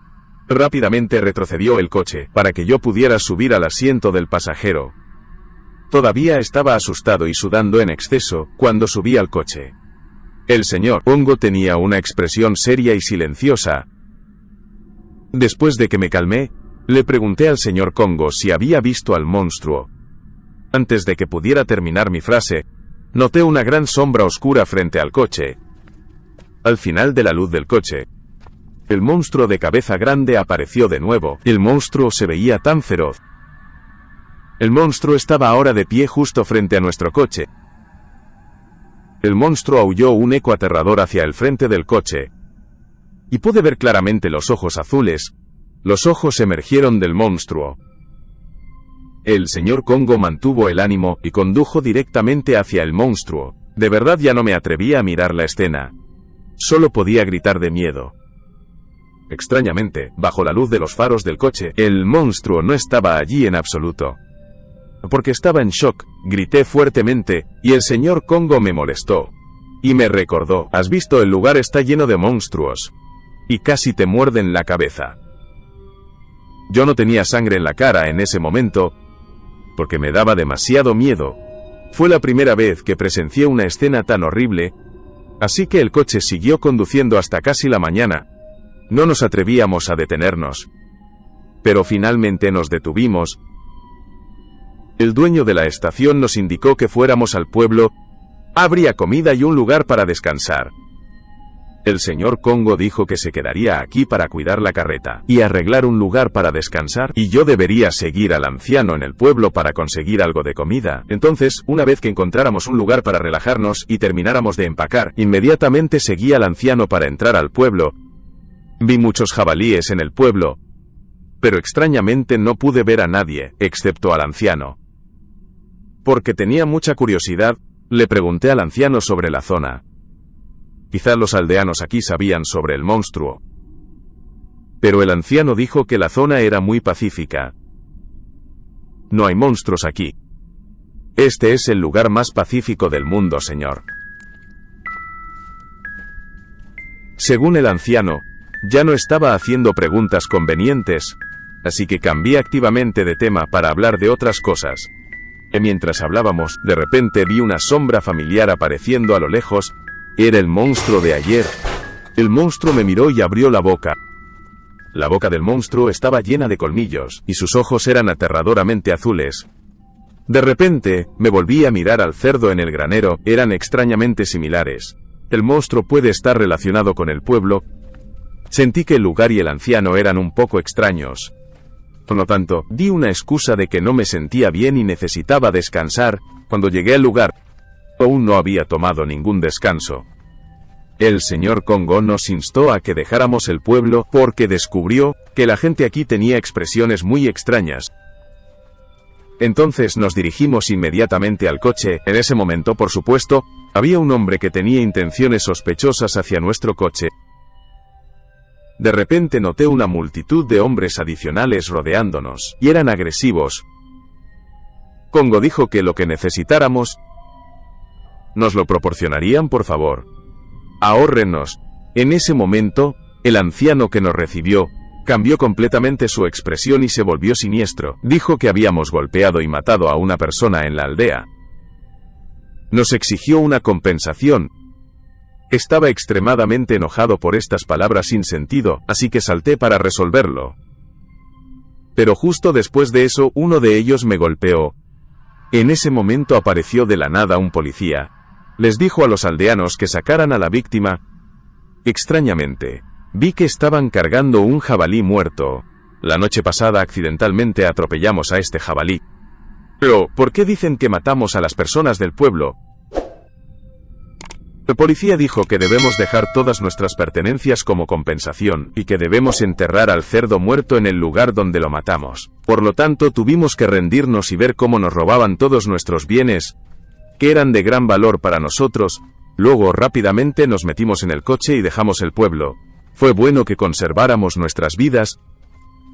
Rápidamente retrocedió el coche, para que yo pudiera subir al asiento del pasajero. Todavía estaba asustado y sudando en exceso, cuando subí al coche. El señor Congo tenía una expresión seria y silenciosa. Después de que me calmé, le pregunté al señor Congo si había visto al monstruo. Antes de que pudiera terminar mi frase, noté una gran sombra oscura frente al coche. Al final de la luz del coche, el monstruo de cabeza grande apareció de nuevo. El monstruo se veía tan feroz. El monstruo estaba ahora de pie justo frente a nuestro coche. El monstruo aulló un eco aterrador hacia el frente del coche. Y pude ver claramente los ojos azules. Los ojos emergieron del monstruo. El señor Congo mantuvo el ánimo y condujo directamente hacia el monstruo. De verdad ya no me atrevía a mirar la escena. Solo podía gritar de miedo. Extrañamente, bajo la luz de los faros del coche, el monstruo no estaba allí en absoluto. Porque estaba en shock, grité fuertemente, y el señor Congo me molestó. Y me recordó, ¿has visto? El lugar está lleno de monstruos. Y casi te muerden la cabeza. Yo no tenía sangre en la cara en ese momento, porque me daba demasiado miedo. Fue la primera vez que presencié una escena tan horrible, así que el coche siguió conduciendo hasta casi la mañana. No nos atrevíamos a detenernos. Pero finalmente nos detuvimos. El dueño de la estación nos indicó que fuéramos al pueblo. Habría comida y un lugar para descansar. El señor Congo dijo que se quedaría aquí para cuidar la carreta y arreglar un lugar para descansar, y yo debería seguir al anciano en el pueblo para conseguir algo de comida. Entonces, una vez que encontráramos un lugar para relajarnos y termináramos de empacar, inmediatamente seguí al anciano para entrar al pueblo. Vi muchos jabalíes en el pueblo, pero extrañamente no pude ver a nadie, excepto al anciano. Porque tenía mucha curiosidad, le pregunté al anciano sobre la zona. Quizá los aldeanos aquí sabían sobre el monstruo. Pero el anciano dijo que la zona era muy pacífica. No hay monstruos aquí. Este es el lugar más pacífico del mundo, señor. Según el anciano, ya no estaba haciendo preguntas convenientes, así que cambié activamente de tema para hablar de otras cosas. Y mientras hablábamos, de repente vi una sombra familiar apareciendo a lo lejos. Era el monstruo de ayer. El monstruo me miró y abrió la boca. La boca del monstruo estaba llena de colmillos, y sus ojos eran aterradoramente azules. De repente, me volví a mirar al cerdo en el granero, eran extrañamente similares. El monstruo puede estar relacionado con el pueblo. Sentí que el lugar y el anciano eran un poco extraños. Por lo tanto, di una excusa de que no me sentía bien y necesitaba descansar. Cuando llegué al lugar, aún no había tomado ningún descanso. El señor Congo nos instó a que dejáramos el pueblo porque descubrió que la gente aquí tenía expresiones muy extrañas. Entonces nos dirigimos inmediatamente al coche. En ese momento, por supuesto, había un hombre que tenía intenciones sospechosas hacia nuestro coche. De repente noté una multitud de hombres adicionales rodeándonos, y eran agresivos. Congo dijo que lo que necesitáramos, nos lo proporcionarían, por favor. Ahórrenos. En ese momento, el anciano que nos recibió, cambió completamente su expresión y se volvió siniestro. Dijo que habíamos golpeado y matado a una persona en la aldea. Nos exigió una compensación. Estaba extremadamente enojado por estas palabras sin sentido, así que salté para resolverlo. Pero justo después de eso, uno de ellos me golpeó. En ese momento apareció de la nada un policía. Les dijo a los aldeanos que sacaran a la víctima. Extrañamente, vi que estaban cargando un jabalí muerto. La noche pasada accidentalmente atropellamos a este jabalí. Pero, ¿por qué dicen que matamos a las personas del pueblo? El policía dijo que debemos dejar todas nuestras pertenencias como compensación, y que debemos enterrar al cerdo muerto en el lugar donde lo matamos. Por lo tanto, tuvimos que rendirnos y ver cómo nos robaban todos nuestros bienes, que eran de gran valor para nosotros. Luego rápidamente nos metimos en el coche y dejamos el pueblo. Fue bueno que conserváramos nuestras vidas.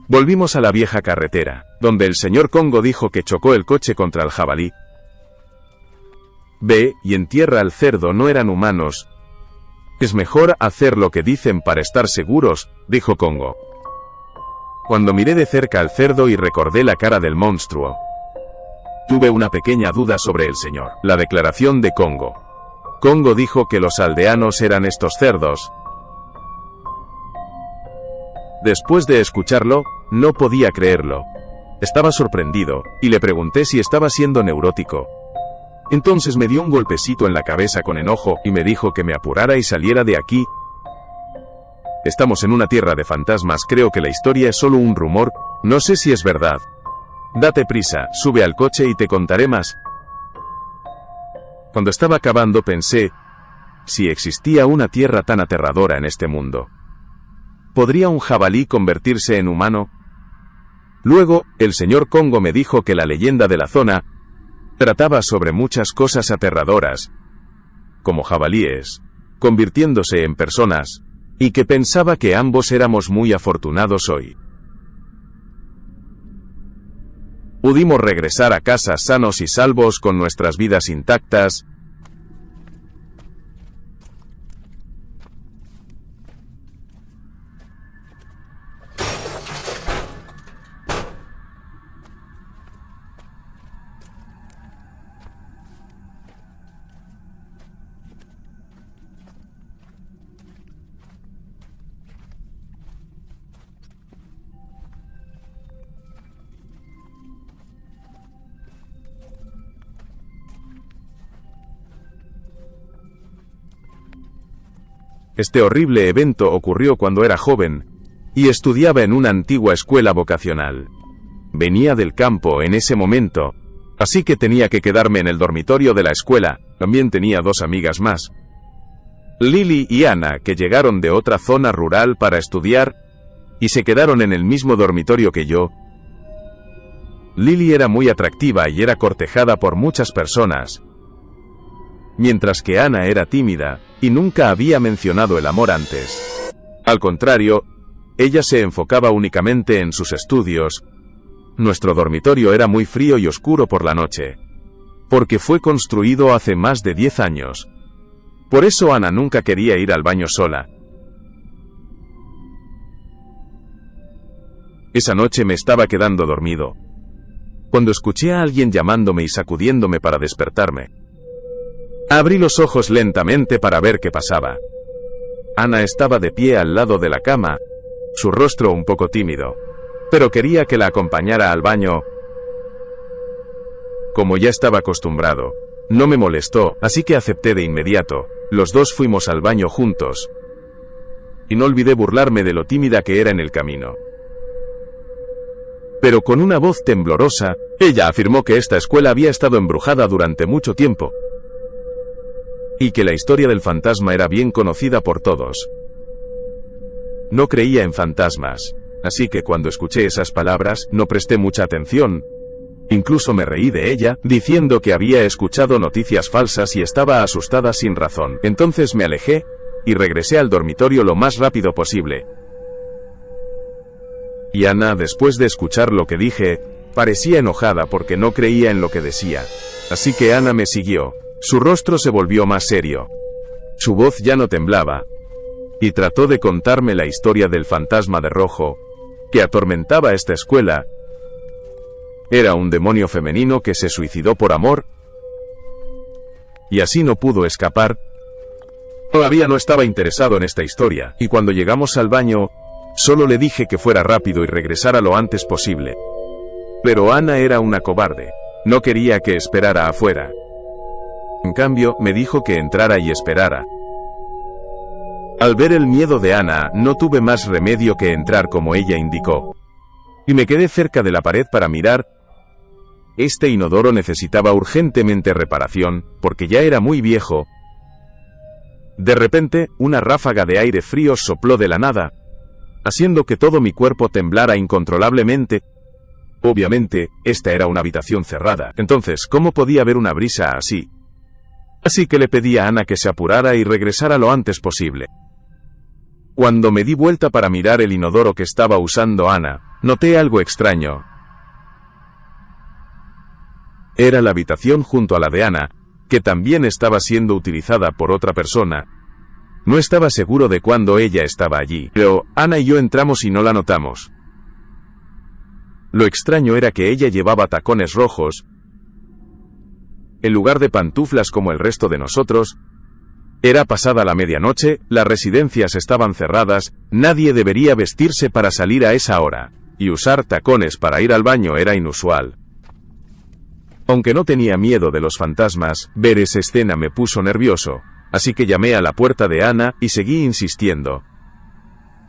Volvimos a la vieja carretera, donde el señor Congo dijo que chocó el coche contra el jabalí. Ve y entierra al cerdo, no eran humanos. Es mejor hacer lo que dicen para estar seguros, dijo Congo. Cuando miré de cerca al cerdo y recordé la cara del monstruo, tuve una pequeña duda sobre el señor. La declaración de Congo. Congo dijo que los aldeanos eran estos cerdos. Después de escucharlo, no podía creerlo. Estaba sorprendido, y le pregunté si estaba siendo neurótico. Entonces me dio un golpecito en la cabeza con enojo, y me dijo que me apurara y saliera de aquí. Estamos en una tierra de fantasmas, creo que la historia es solo un rumor, no sé si es verdad. Date prisa, sube al coche y te contaré más. Cuando estaba acabando pensé, si existía una tierra tan aterradora en este mundo, ¿podría un jabalí convertirse en humano? Luego, el señor Congo me dijo que la leyenda de la zona trataba sobre muchas cosas aterradoras, como jabalíes, convirtiéndose en personas, y que pensaba que ambos éramos muy afortunados hoy. Pudimos regresar a casa sanos y salvos con nuestras vidas intactas. Este horrible evento ocurrió cuando era joven, y estudiaba en una antigua escuela vocacional. Venía del campo en ese momento, así que tenía que quedarme en el dormitorio de la escuela. También tenía 2 amigas más, Lily y Ana, que llegaron de otra zona rural para estudiar, y se quedaron en el mismo dormitorio que yo. Lily era muy atractiva y era cortejada por muchas personas, mientras que Ana era tímida. y nunca había mencionado el amor antes. Al contrario, ella se enfocaba únicamente en sus estudios. Nuestro dormitorio era muy frío y oscuro por la noche, porque fue construido hace más de 10 años. Por eso Ana nunca quería ir al baño sola. Esa noche me estaba quedando dormido, cuando escuché a alguien llamándome y sacudiéndome para despertarme. Abrí los ojos lentamente para ver qué pasaba. Ana estaba de pie al lado de la cama, su rostro un poco tímido, pero quería que la acompañara al baño. Como ya estaba acostumbrado, no me molestó, así que acepté de inmediato. Los dos fuimos al baño juntos, y no olvidé burlarme de lo tímida que era en el camino. Pero con una voz temblorosa, ella afirmó que esta escuela había estado embrujada durante mucho tiempo, y que la historia del fantasma era bien conocida por todos. No creía en fantasmas, así que cuando escuché esas palabras, no presté mucha atención. Incluso me reí de ella, diciendo que había escuchado noticias falsas y estaba asustada sin razón. Entonces me alejé, y regresé al dormitorio lo más rápido posible. Y Ana, después de escuchar lo que dije, parecía enojada porque no creía en lo que decía. Así que Ana me siguió. Su rostro se volvió más serio. Su voz ya no temblaba, y trató de contarme la historia del fantasma de rojo, que atormentaba esta escuela. Era un demonio femenino que se suicidó por amor, y así no pudo escapar. Todavía no estaba interesado en esta historia, y cuando llegamos al baño, solo le dije que fuera rápido y regresara lo antes posible. Pero Ana era una cobarde. No quería que esperara afuera. En cambio, me dijo que entrara y esperara. Al ver el miedo de Ana, no tuve más remedio que entrar como ella indicó. Y me quedé cerca de la pared para mirar. Este inodoro necesitaba urgentemente reparación, porque ya era muy viejo. De repente, una ráfaga de aire frío sopló de la nada, haciendo que todo mi cuerpo temblara incontrolablemente. Obviamente, esta era una habitación cerrada, entonces, ¿cómo podía haber una brisa así? Así que le pedí a Ana que se apurara y regresara lo antes posible. Cuando me di vuelta para mirar el inodoro que estaba usando Ana, noté algo extraño. Era la habitación junto a la de Ana, que también estaba siendo utilizada por otra persona. No estaba seguro de cuándo ella estaba allí, pero Ana y yo entramos y no la notamos. Lo extraño era que ella llevaba tacones rojos, en lugar de pantuflas como el resto de nosotros. Era pasada la medianoche, las residencias estaban cerradas, nadie debería vestirse para salir a esa hora, y usar tacones para ir al baño era inusual. Aunque no tenía miedo de los fantasmas, ver esa escena me puso nervioso, así que llamé a la puerta de Ana y seguí insistiendo.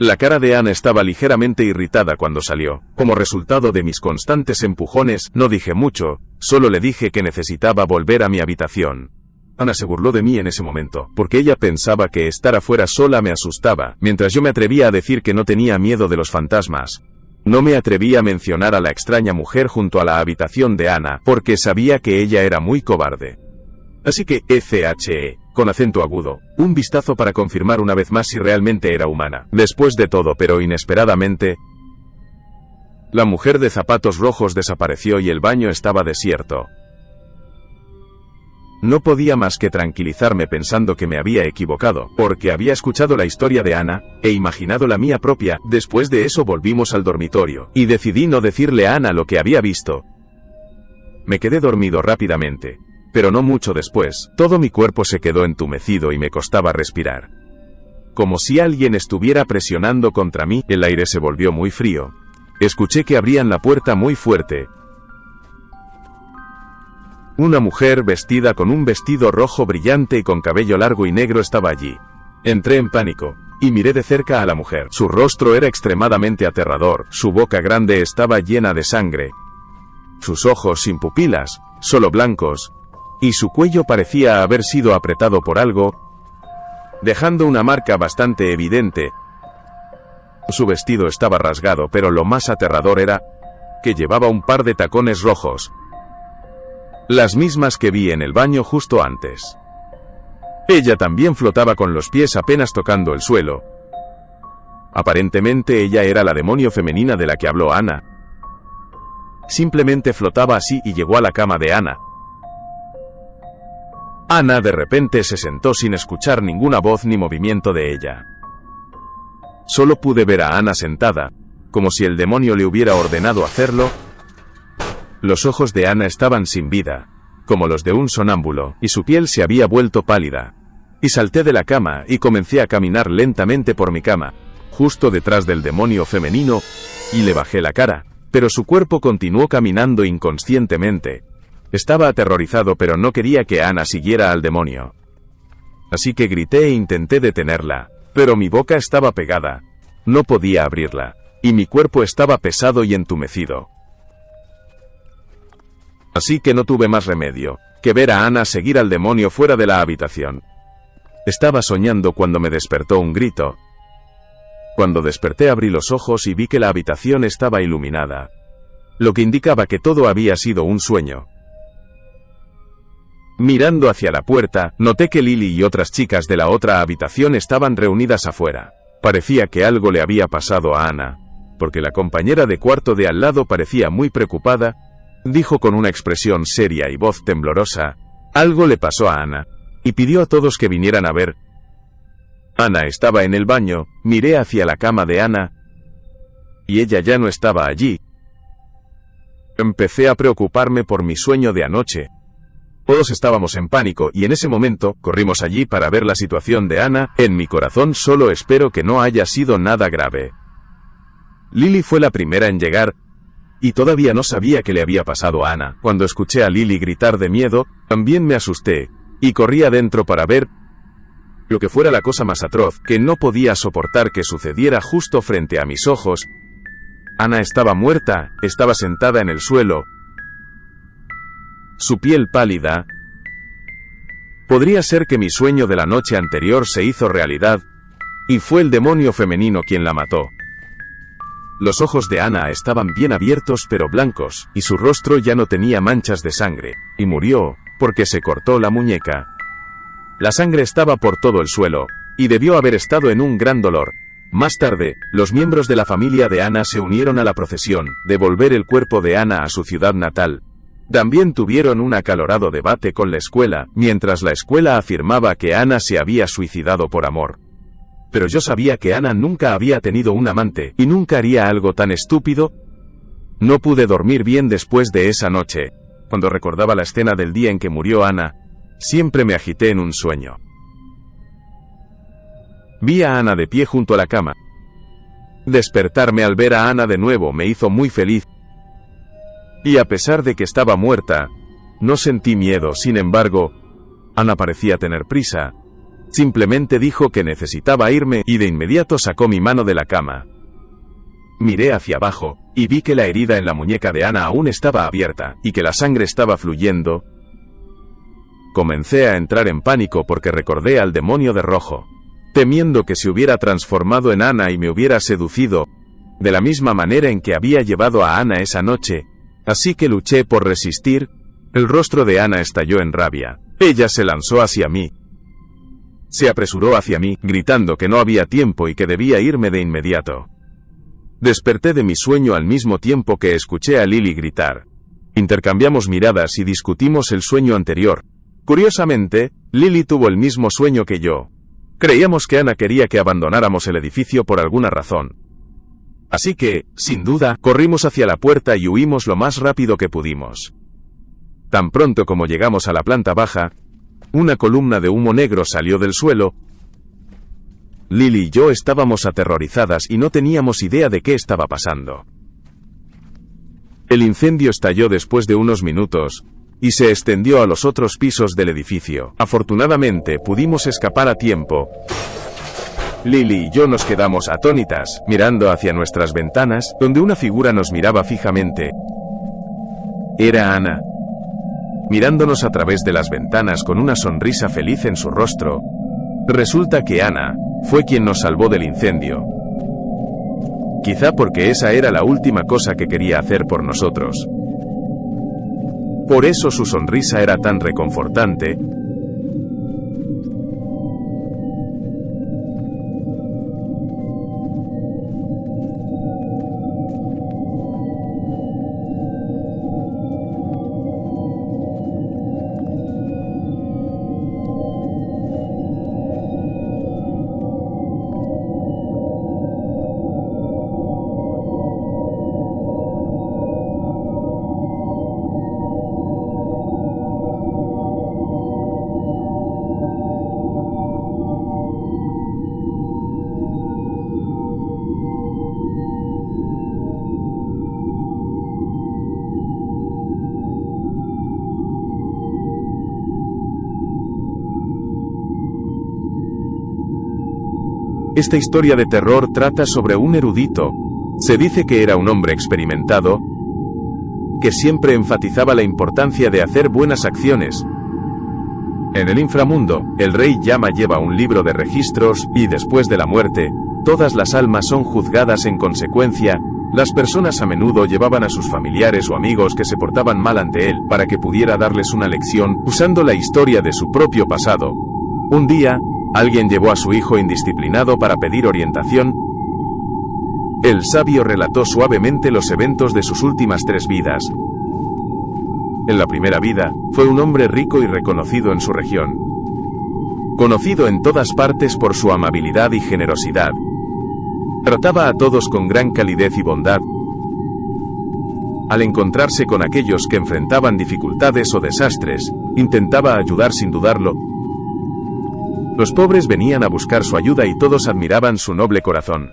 La cara de Ana estaba ligeramente irritada cuando salió. Como resultado de mis constantes empujones, no dije mucho, solo le dije que necesitaba volver a mi habitación. Ana se burló de mí en ese momento, porque ella pensaba que estar afuera sola me asustaba, mientras yo me atrevía a decir que no tenía miedo de los fantasmas. No me atreví a mencionar a la extraña mujer junto a la habitación de Ana, porque sabía que ella era muy cobarde. Así que, con acento agudo, un vistazo para confirmar una vez más si realmente era humana. Después de todo, pero inesperadamente, la mujer de zapatos rojos desapareció y el baño estaba desierto. No podía más que tranquilizarme pensando que me había equivocado, porque había escuchado la historia de Ana, e imaginado la mía propia. Después de eso volvimos al dormitorio, y decidí no decirle a Ana lo que había visto. Me quedé dormido rápidamente, pero no mucho después, todo mi cuerpo se quedó entumecido y me costaba respirar. Como si alguien estuviera presionando contra mí, el aire se volvió muy frío. Escuché que abrían la puerta muy fuerte. Una mujer vestida con un vestido rojo brillante y con cabello largo y negro estaba allí. Entré en pánico, y miré de cerca a la mujer. Su rostro era extremadamente aterrador, su boca grande estaba llena de sangre. Sus ojos sin pupilas, solo blancos, y su cuello parecía haber sido apretado por algo, dejando una marca bastante evidente. Su vestido estaba rasgado, pero lo más aterrador era que llevaba un par de tacones rojos, las mismas que vi en el baño justo antes. Ella también flotaba con los pies apenas tocando el suelo. Aparentemente ella era la demonio femenina de la que habló Ana. Simplemente flotaba así y llegó a la cama de Ana. Ana de repente se sentó sin escuchar ninguna voz ni movimiento de ella. Solo pude ver a Ana sentada, como si el demonio le hubiera ordenado hacerlo. Los ojos de Ana estaban sin vida, como los de un sonámbulo, y su piel se había vuelto pálida. Y salté de la cama y comencé a caminar lentamente por mi cama, justo detrás del demonio femenino, y le bajé la cara, pero su cuerpo continuó caminando inconscientemente. Estaba aterrorizado, pero no quería que Ana siguiera al demonio. Así que grité e intenté detenerla, pero mi boca estaba pegada. No podía abrirla, y mi cuerpo estaba pesado y entumecido. Así que no tuve más remedio que ver a Ana seguir al demonio fuera de la habitación. Estaba soñando cuando me despertó un grito. Cuando desperté abrí los ojos y vi que la habitación estaba iluminada, lo que indicaba que todo había sido un sueño. Mirando hacia la puerta, noté que Lily y otras chicas de la otra habitación estaban reunidas afuera. Parecía que algo le había pasado a Ana, porque la compañera de cuarto de al lado parecía muy preocupada. Dijo con una expresión seria y voz temblorosa: algo le pasó a Ana, y pidió a todos que vinieran a ver. Ana estaba en el baño, miré hacia la cama de Ana, y ella ya no estaba allí. Empecé a preocuparme por mi sueño de anoche. Todos estábamos en pánico y en ese momento corrimos allí para ver la situación de Ana. En mi corazón solo espero que no haya sido nada grave. Lily fue la primera en llegar, y todavía no sabía qué le había pasado a Ana. Cuando escuché a Lily gritar de miedo, también me asusté, y corrí adentro para ver lo que fuera la cosa más atroz, que no podía soportar que sucediera justo frente a mis ojos. Ana estaba muerta, estaba sentada en el suelo, su piel pálida. Podría ser que mi sueño de la noche anterior se hizo realidad, y fue el demonio femenino quien la mató. Los ojos de Ana estaban bien abiertos pero blancos, y su rostro ya no tenía manchas de sangre, y murió, porque se cortó la muñeca. La sangre estaba por todo el suelo, y debió haber estado en un gran dolor. Más tarde, los miembros de la familia de Ana se unieron a la procesión, de volver el cuerpo de Ana a su ciudad natal. También tuvieron un acalorado debate con la escuela, mientras la escuela afirmaba que Ana se había suicidado por amor. Pero yo sabía que Ana nunca había tenido un amante, y nunca haría algo tan estúpido. No pude dormir bien después de esa noche. Cuando recordaba la escena del día en que murió Ana, siempre me agité en un sueño. Vi a Ana de pie junto a la cama. Despertarme al ver a Ana de nuevo me hizo muy feliz. Y a pesar de que estaba muerta, no sentí miedo. Sin embargo, Ana parecía tener prisa. Simplemente dijo que necesitaba irme y de inmediato sacó mi mano de la cama. Miré hacia abajo, y vi que la herida en la muñeca de Ana aún estaba abierta, y que la sangre estaba fluyendo. Comencé a entrar en pánico porque recordé al demonio de rojo, temiendo que se hubiera transformado en Ana y me hubiera seducido, de la misma manera en que había llevado a Ana esa noche. Así que luché por resistir. El rostro de Ana estalló en rabia. Ella se lanzó hacia mí. Se apresuró hacia mí, gritando que no había tiempo y que debía irme de inmediato. Desperté de mi sueño al mismo tiempo que escuché a Lily gritar. Intercambiamos miradas y discutimos el sueño anterior. Curiosamente, Lily tuvo el mismo sueño que yo. Creíamos que Ana quería que abandonáramos el edificio por alguna razón. Así que, sin duda, corrimos hacia la puerta y huimos lo más rápido que pudimos. Tan pronto como llegamos a la planta baja, una columna de humo negro salió del suelo. Lily y yo estábamos aterrorizadas y no teníamos idea de qué estaba pasando. El incendio estalló después de unos minutos, y se extendió a los otros pisos del edificio. Afortunadamente pudimos escapar a tiempo. Lily y yo nos quedamos atónitas, mirando hacia nuestras ventanas, donde una figura nos miraba fijamente. Era Ana, mirándonos a través de las ventanas con una sonrisa feliz en su rostro. Resulta que Ana fue quien nos salvó del incendio. Quizá porque esa era la última cosa que quería hacer por nosotros. Por eso su sonrisa era tan reconfortante. Esta historia de terror trata sobre un erudito. Se dice que era un hombre experimentado, que siempre enfatizaba la importancia de hacer buenas acciones. En el inframundo, el rey Yama lleva un libro de registros, y después de la muerte, todas las almas son juzgadas en consecuencia. Las personas a menudo llevaban a sus familiares o amigos que se portaban mal ante él, para que pudiera darles una lección, usando la historia de su propio pasado. Un día, alguien llevó a su hijo indisciplinado para pedir orientación. El sabio relató suavemente los eventos de sus últimas 3 vidas. En la primera vida, fue un hombre rico y reconocido en su región. Conocido en todas partes por su amabilidad y generosidad. Trataba a todos con gran calidez y bondad. Al encontrarse con aquellos que enfrentaban dificultades o desastres, intentaba ayudar sin dudarlo. Los pobres venían a buscar su ayuda y todos admiraban su noble corazón.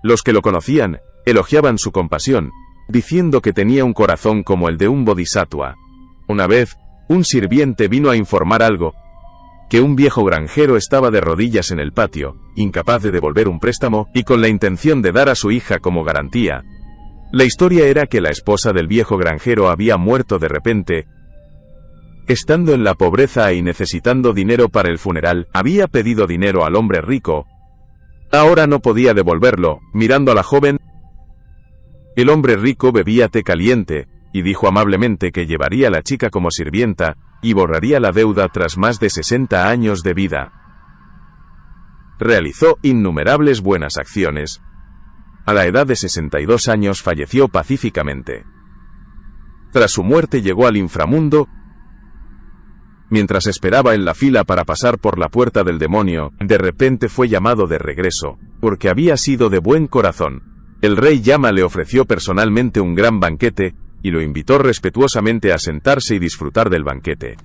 Los que lo conocían, elogiaban su compasión, diciendo que tenía un corazón como el de un bodhisattva. Una vez, un sirviente vino a informar algo, que un viejo granjero estaba de rodillas en el patio, incapaz de devolver un préstamo, y con la intención de dar a su hija como garantía. La historia era que la esposa del viejo granjero había muerto de repente. Estando en la pobreza y necesitando dinero para el funeral, había pedido dinero al hombre rico. Ahora no podía devolverlo. Mirando a la joven, el hombre rico bebía té caliente, y dijo amablemente que llevaría a la chica como sirvienta, y borraría la deuda tras más de 60 años de vida. Realizó innumerables buenas acciones. A la edad de 62 años falleció pacíficamente. Tras su muerte llegó al inframundo. Mientras esperaba en la fila para pasar por la puerta del demonio, de repente fue llamado de regreso, porque había sido de buen corazón. El rey Yama le ofreció personalmente un gran banquete, y lo invitó respetuosamente a sentarse y disfrutar del banquete.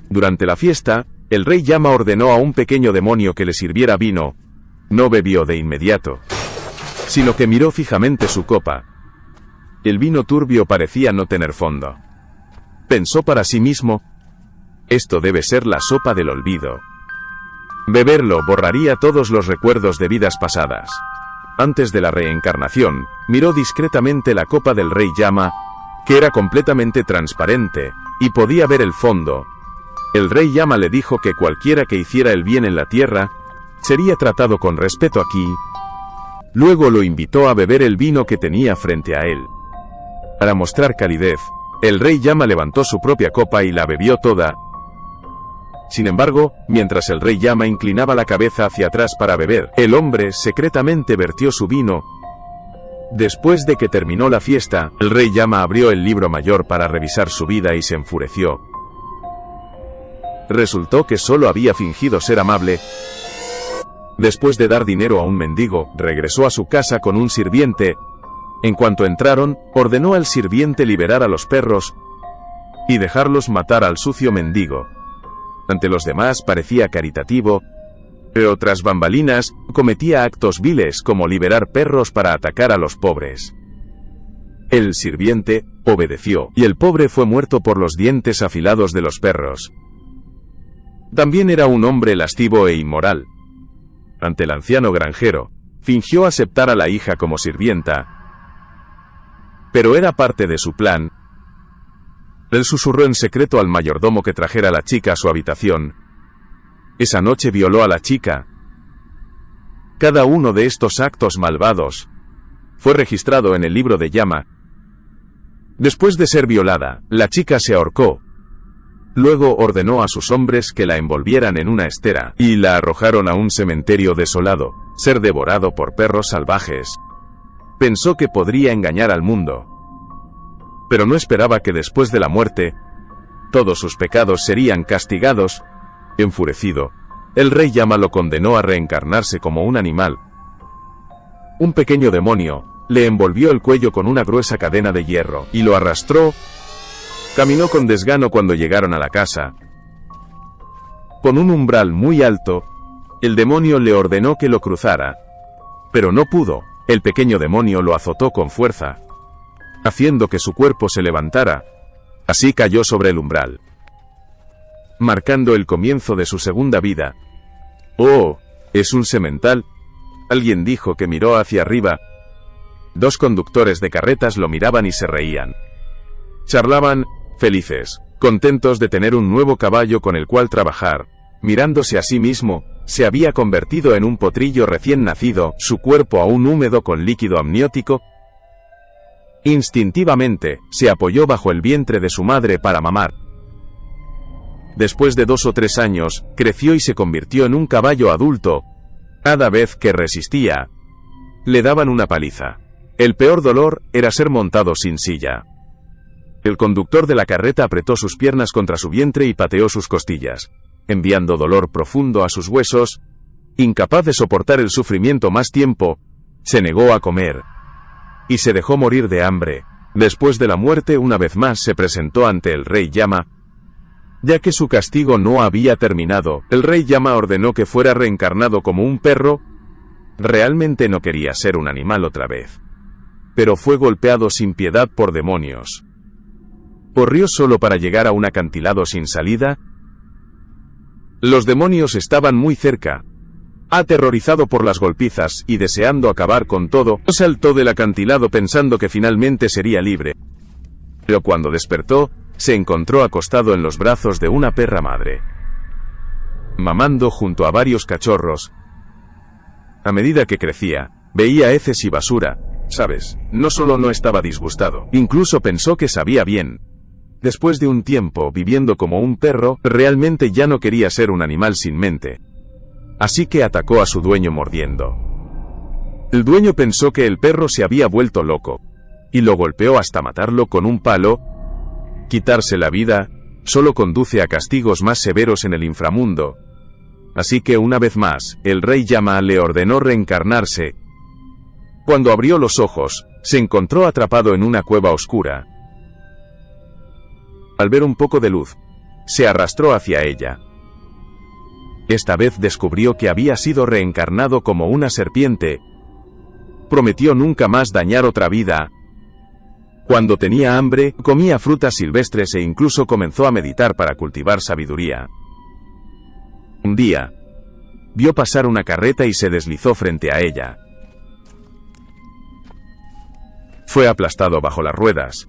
Durante la fiesta, el rey Yama ordenó a un pequeño demonio que le sirviera vino. No bebió de inmediato, sino que miró fijamente su copa. El vino turbio parecía no tener fondo. Pensó para sí mismo: esto debe ser la sopa del olvido. Beberlo borraría todos los recuerdos de vidas pasadas. Antes de la reencarnación, miró discretamente la copa del rey Yama, que era completamente transparente, y podía ver el fondo. El rey Yama le dijo que cualquiera que hiciera el bien en la tierra, sería tratado con respeto aquí. Luego lo invitó a beber el vino que tenía frente a él. Para mostrar calidez, el rey Yama levantó su propia copa y la bebió toda. Sin embargo, mientras el rey Yama inclinaba la cabeza hacia atrás para beber, el hombre secretamente vertió su vino. Después de que terminó la fiesta, el rey Yama abrió el libro mayor para revisar su vida y se enfureció. Resultó que solo había fingido ser amable. Después de dar dinero a un mendigo, regresó a su casa con un sirviente. En cuanto entraron, ordenó al sirviente liberar a los perros y dejarlos matar al sucio mendigo. Ante los demás parecía caritativo, pero tras bambalinas, cometía actos viles como liberar perros para atacar a los pobres. El sirviente obedeció, y el pobre fue muerto por los dientes afilados de los perros. También era un hombre lascivo e inmoral. Ante el anciano granjero, fingió aceptar a la hija como sirvienta, pero era parte de su plan. Él susurró en secreto al mayordomo que trajera a la chica a su habitación. Esa noche violó a la chica. Cada uno de estos actos malvados fue registrado en el libro de Yama. Después de ser violada, la chica se ahorcó. Luego ordenó a sus hombres que la envolvieran en una estera y la arrojaron a un cementerio desolado, ser devorado por perros salvajes. Pensó que podría engañar al mundo, pero no esperaba que después de la muerte, todos sus pecados serían castigados. Enfurecido, el rey Yama lo condenó a reencarnarse como un animal. Un pequeño demonio le envolvió el cuello con una gruesa cadena de hierro y lo arrastró. Caminó con desgano cuando llegaron a la casa. Con un umbral muy alto, el demonio le ordenó que lo cruzara, pero no pudo. El pequeño demonio lo azotó con fuerza, haciendo que su cuerpo se levantara. Así cayó sobre el umbral, marcando el comienzo de su segunda vida. Oh, es un semental. Alguien dijo que miró hacia arriba. 2 conductores de carretas lo miraban y se reían. Charlaban, felices, contentos de tener un nuevo caballo con el cual trabajar. Mirándose a sí mismo, se había convertido en un potrillo recién nacido, su cuerpo aún húmedo con líquido amniótico. Instintivamente, se apoyó bajo el vientre de su madre para mamar. Después de 2 o 3 años, creció y se convirtió en un caballo adulto. Cada vez que resistía, le daban una paliza. El peor dolor era ser montado sin silla. El conductor de la carreta apretó sus piernas contra su vientre y pateó sus costillas, enviando dolor profundo a sus huesos. Incapaz de soportar el sufrimiento más tiempo, se negó a comer y se dejó morir de hambre. Después de la muerte, una vez más se presentó ante el rey Llama. Ya que su castigo no había terminado, el rey Llama ordenó que fuera reencarnado como un perro. Realmente no quería ser un animal otra vez, pero fue golpeado sin piedad por demonios. Corrió solo para llegar a un acantilado sin salida. Los demonios estaban muy cerca. Aterrorizado por las golpizas y deseando acabar con todo, saltó del acantilado pensando que finalmente sería libre. Pero cuando despertó, se encontró acostado en los brazos de una perra madre, mamando junto a varios cachorros. A medida que crecía, veía heces y basura. ¿Sabes? No solo no estaba disgustado, incluso pensó que sabía bien. Después de un tiempo viviendo como un perro, realmente ya no quería ser un animal sin mente. Así que atacó a su dueño mordiendo. El dueño pensó que el perro se había vuelto loco, y lo golpeó hasta matarlo con un palo. Quitarse la vida solo conduce a castigos más severos en el inframundo. Así que una vez más, el rey Llama le ordenó reencarnarse. Cuando abrió los ojos, se encontró atrapado en una cueva oscura. Al ver un poco de luz, se arrastró hacia ella. Esta vez descubrió que había sido reencarnado como una serpiente. Prometió nunca más dañar otra vida. Cuando tenía hambre, comía frutas silvestres e incluso comenzó a meditar para cultivar sabiduría. Un día, vio pasar una carreta y se deslizó frente a ella. Fue aplastado bajo las ruedas,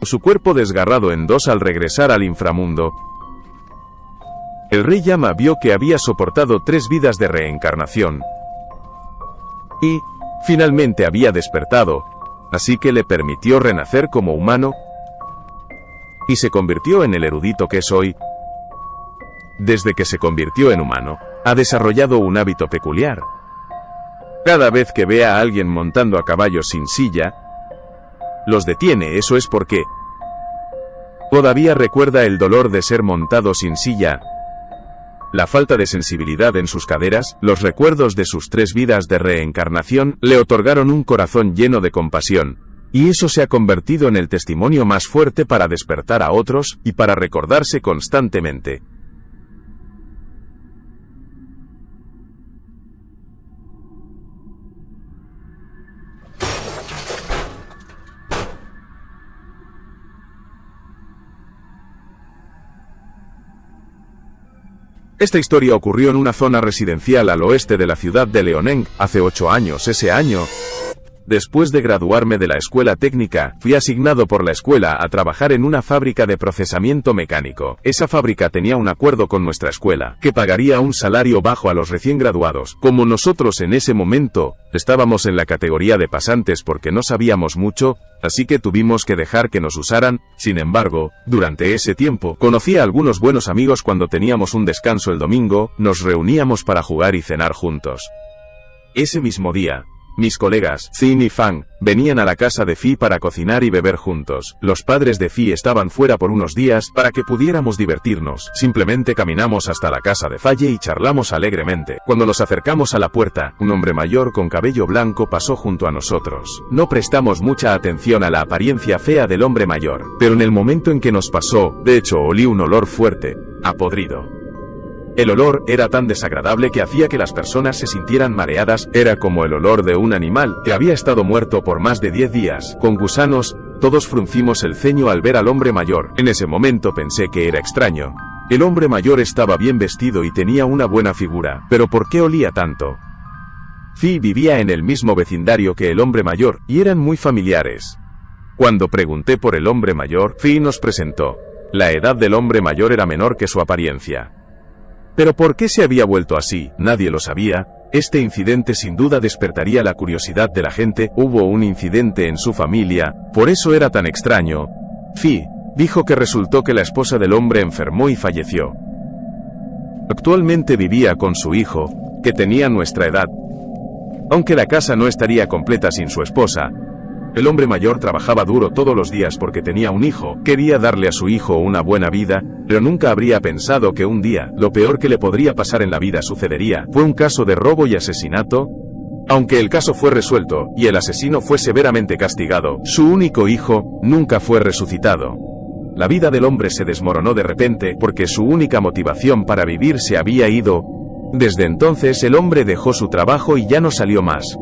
su cuerpo desgarrado en 2 al regresar al inframundo. El rey Llama vio que había soportado 3 vidas de reencarnación y, finalmente había despertado, así que le permitió renacer como humano y se convirtió en el erudito que es hoy. Desde que se convirtió en humano, ha desarrollado un hábito peculiar. Cada vez que ve a alguien montando a caballo sin silla, los detiene. Eso es porque todavía recuerda el dolor de ser montado sin silla, la falta de sensibilidad en sus caderas. Los recuerdos de sus 3 vidas de reencarnación le otorgaron un corazón lleno de compasión, y eso se ha convertido en el testimonio más fuerte para despertar a otros y para recordarse constantemente. Esta historia ocurrió en una zona residencial al oeste de la ciudad de Liaoning, hace 8 años. Ese año, después de graduarme de la escuela técnica, fui asignado por la escuela a trabajar en una fábrica de procesamiento mecánico. Esa fábrica tenía un acuerdo con nuestra escuela, que pagaría un salario bajo a los recién graduados. Como nosotros en ese momento, estábamos en la categoría de pasantes porque no sabíamos mucho, así que tuvimos que dejar que nos usaran. Sin embargo, durante ese tiempo, conocí a algunos buenos amigos. Cuando teníamos un descanso el domingo, nos reuníamos para jugar y cenar juntos. Ese mismo día, mis colegas, Xin y Fang, venían a la casa de Fi para cocinar y beber juntos. Los padres de Fi estaban fuera por unos días para que pudiéramos divertirnos. Simplemente caminamos hasta la casa de Faye y charlamos alegremente. Cuando nos acercamos a la puerta, un hombre mayor con cabello blanco pasó junto a nosotros. No prestamos mucha atención a la apariencia fea del hombre mayor, pero en el momento en que nos pasó, de hecho olí un olor fuerte, a podrido. El olor era tan desagradable que hacía que las personas se sintieran mareadas. Era como el olor de un animal que había estado muerto por más de 10 días, con gusanos. Todos fruncimos el ceño al ver al hombre mayor. En ese momento pensé que era extraño. El hombre mayor estaba bien vestido y tenía una buena figura, pero ¿por qué olía tanto? Fi vivía en el mismo vecindario que el hombre mayor, y eran muy familiares. Cuando pregunté por el hombre mayor, Fi nos presentó. La edad del hombre mayor era menor que su apariencia. Pero ¿por qué se había vuelto así? Nadie lo sabía. Este incidente sin duda despertaría la curiosidad de la gente. Hubo un incidente en su familia, por eso era tan extraño. Fi dijo que resultó que la esposa del hombre enfermó y falleció. Actualmente vivía con su hijo, que tenía nuestra edad. Aunque la casa no estaría completa sin su esposa, el hombre mayor trabajaba duro todos los días porque tenía un hijo, quería darle a su hijo una buena vida, pero nunca habría pensado que un día, lo peor que le podría pasar en la vida sucedería. Fue un caso de robo y asesinato. Aunque el caso fue resuelto, y el asesino fue severamente castigado, su único hijo nunca fue resucitado. La vida del hombre se desmoronó de repente porque su única motivación para vivir se había ido. Desde entonces el hombre dejó su trabajo y ya no salió más.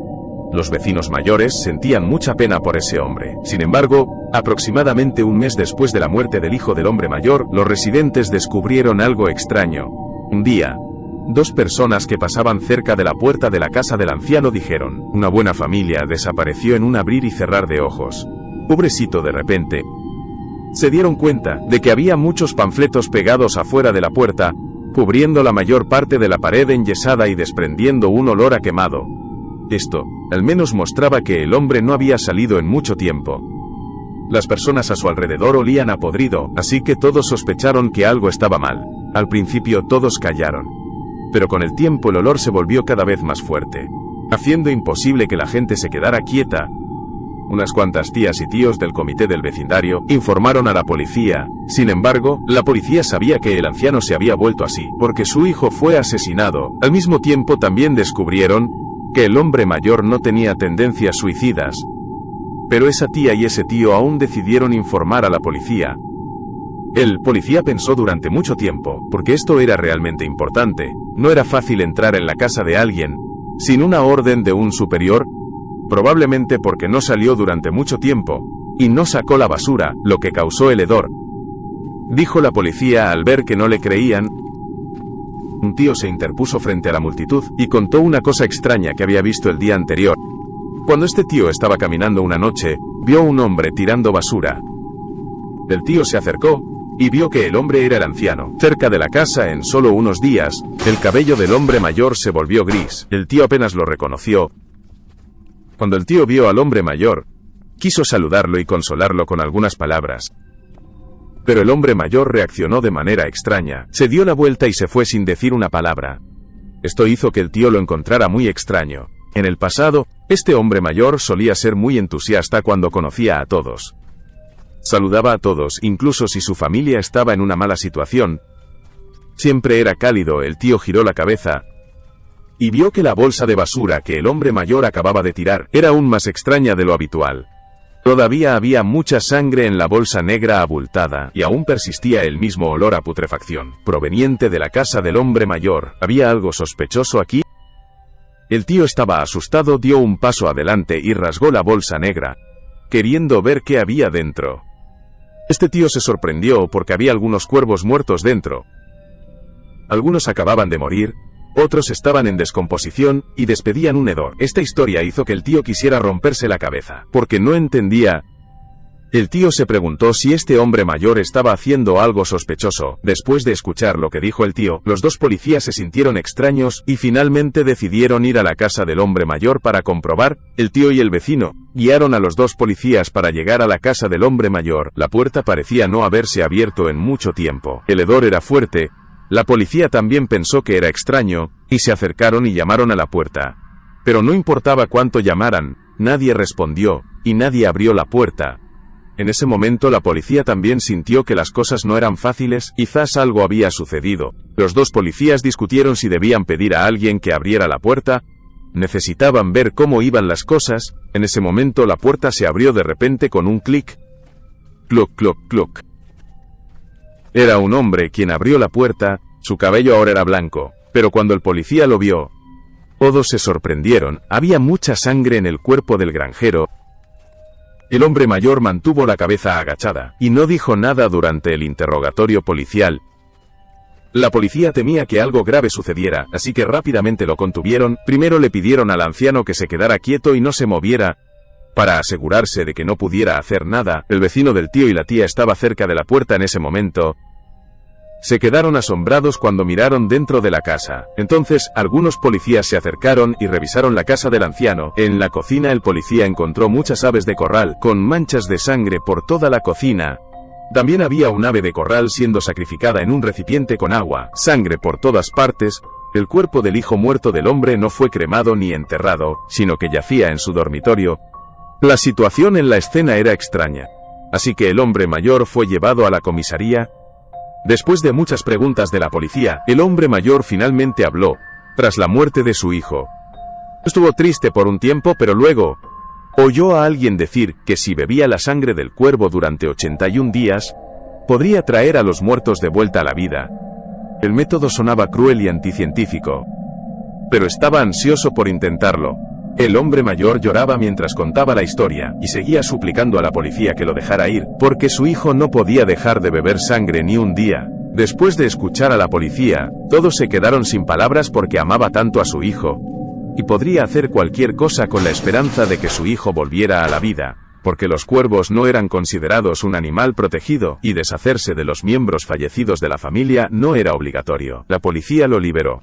Los vecinos mayores sentían mucha pena por ese hombre. Sin embargo, aproximadamente un mes después de la muerte del hijo del hombre mayor, los residentes descubrieron algo extraño. Un día, dos personas que pasaban cerca de la puerta de la casa del anciano dijeron, una buena familia desapareció en un abrir y cerrar de ojos. Pobrecito. De repente, se dieron cuenta de que había muchos panfletos pegados afuera de la puerta, cubriendo la mayor parte de la pared enyesada y desprendiendo un olor a quemado. Esto, al menos mostraba que el hombre no había salido en mucho tiempo. Las personas a su alrededor olían a podrido, así que todos sospecharon que algo estaba mal. Al principio todos callaron. Pero con el tiempo el olor se volvió cada vez más fuerte, haciendo imposible que la gente se quedara quieta. Unas cuantas tías y tíos del comité del vecindario informaron a la policía. Sin embargo, la policía sabía que el anciano se había vuelto así, porque su hijo fue asesinado. Al mismo tiempo también descubrieron que el hombre mayor no tenía tendencias suicidas. Pero esa tía y ese tío aún decidieron informar a la policía. El policía pensó durante mucho tiempo, porque esto era realmente importante. No era fácil entrar en la casa de alguien sin una orden de un superior, probablemente porque no salió durante mucho tiempo, y no sacó la basura, lo que causó el hedor. Dijo la policía al ver que no le creían. Un tío se interpuso frente a la multitud, y contó una cosa extraña que había visto el día anterior. Cuando este tío estaba caminando una noche, vio a un hombre tirando basura. El tío se acercó, y vio que el hombre era el anciano. Cerca de la casa en solo unos días, el cabello del hombre mayor se volvió gris. El tío apenas lo reconoció. Cuando el tío vio al hombre mayor, quiso saludarlo y consolarlo con algunas palabras. Pero el hombre mayor reaccionó de manera extraña, se dio la vuelta y se fue sin decir una palabra. Esto hizo que el tío lo encontrara muy extraño. En el pasado, este hombre mayor solía ser muy entusiasta cuando conocía a todos. Saludaba a todos, incluso si su familia estaba en una mala situación. Siempre era cálido. El tío giró la cabeza y vio que la bolsa de basura que el hombre mayor acababa de tirar era aún más extraña de lo habitual. Todavía había mucha sangre en la bolsa negra abultada, y aún persistía el mismo olor a putrefacción, proveniente de la casa del hombre mayor. ¿Había algo sospechoso aquí? El tío estaba asustado, dio un paso adelante y rasgó la bolsa negra, queriendo ver qué había dentro. Este tío se sorprendió porque había algunos cuervos muertos dentro. Algunos acababan de morir, otros estaban en descomposición, y despedían un hedor. Esta historia hizo que el tío quisiera romperse la cabeza, porque no entendía. El tío se preguntó si este hombre mayor estaba haciendo algo sospechoso. Después de escuchar lo que dijo el tío, los dos policías se sintieron extraños, y finalmente decidieron ir a la casa del hombre mayor para comprobar. El tío y el vecino guiaron a los dos policías para llegar a la casa del hombre mayor. La puerta parecía no haberse abierto en mucho tiempo. El hedor era fuerte. La policía también pensó que era extraño, y se acercaron y llamaron a la puerta. Pero no importaba cuánto llamaran, nadie respondió, y nadie abrió la puerta. En ese momento la policía también sintió que las cosas no eran fáciles, quizás algo había sucedido. Los dos policías discutieron si debían pedir a alguien que abriera la puerta. Necesitaban ver cómo iban las cosas. En ese momento la puerta se abrió de repente con un clic. Cluc, cluc, cluc. Era un hombre quien abrió la puerta. Su cabello ahora era blanco, pero cuando el policía lo vio, todos se sorprendieron. Había mucha sangre en el cuerpo del granjero. El hombre mayor mantuvo la cabeza agachada, y no dijo nada durante el interrogatorio policial. La policía temía que algo grave sucediera, así que rápidamente lo contuvieron. Primero le pidieron al anciano que se quedara quieto y no se moviera, para asegurarse de que no pudiera hacer nada. El vecino del tío y la tía estaba cerca de la puerta en ese momento. Se quedaron asombrados cuando miraron dentro de la casa. Entonces, algunos policías se acercaron y revisaron la casa del anciano. En la cocina el policía encontró muchas aves de corral, con manchas de sangre por toda la cocina. También había un ave de corral siendo sacrificada en un recipiente con agua, sangre por todas partes. El cuerpo del hijo muerto del hombre no fue cremado ni enterrado, sino que yacía en su dormitorio. La situación en la escena era extraña. Así que el hombre mayor fue llevado a la comisaría. Después de muchas preguntas de la policía, el hombre mayor finalmente habló, tras la muerte de su hijo. Estuvo triste por un tiempo, pero luego oyó a alguien decir que si bebía la sangre del cuervo durante 81 días, podría traer a los muertos de vuelta a la vida. El método sonaba cruel y anticientífico, pero estaba ansioso por intentarlo. El hombre mayor lloraba mientras contaba la historia, y seguía suplicando a la policía que lo dejara ir, porque su hijo no podía dejar de beber sangre ni un día. Después de escuchar a la policía, todos se quedaron sin palabras porque amaba tanto a su hijo, y podría hacer cualquier cosa con la esperanza de que su hijo volviera a la vida, porque los cuervos no eran considerados un animal protegido, y deshacerse de los miembros fallecidos de la familia no era obligatorio. La policía lo liberó.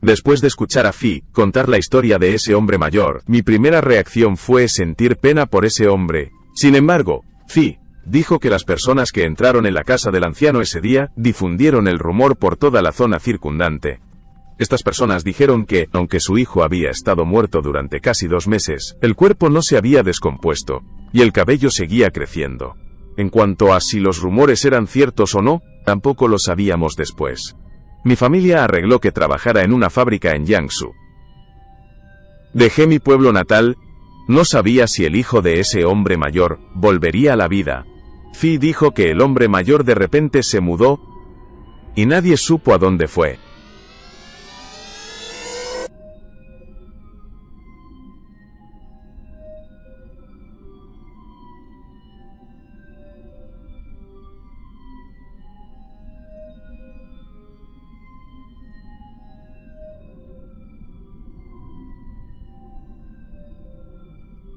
Después de escuchar a Fi contar la historia de ese hombre mayor, mi primera reacción fue sentir pena por ese hombre. Sin embargo, Fi dijo que las personas que entraron en la casa del anciano ese día difundieron el rumor por toda la zona circundante. Estas personas dijeron que, aunque su hijo había estado muerto durante casi 2 meses, el cuerpo no se había descompuesto, y el cabello seguía creciendo. En cuanto a si los rumores eran ciertos o no, tampoco lo sabíamos después. Mi familia arregló que trabajara en una fábrica en Jiangsu. Dejé mi pueblo natal. No sabía si el hijo de ese hombre mayor volvería a la vida. Fi dijo que el hombre mayor de repente se mudó, y nadie supo a dónde fue.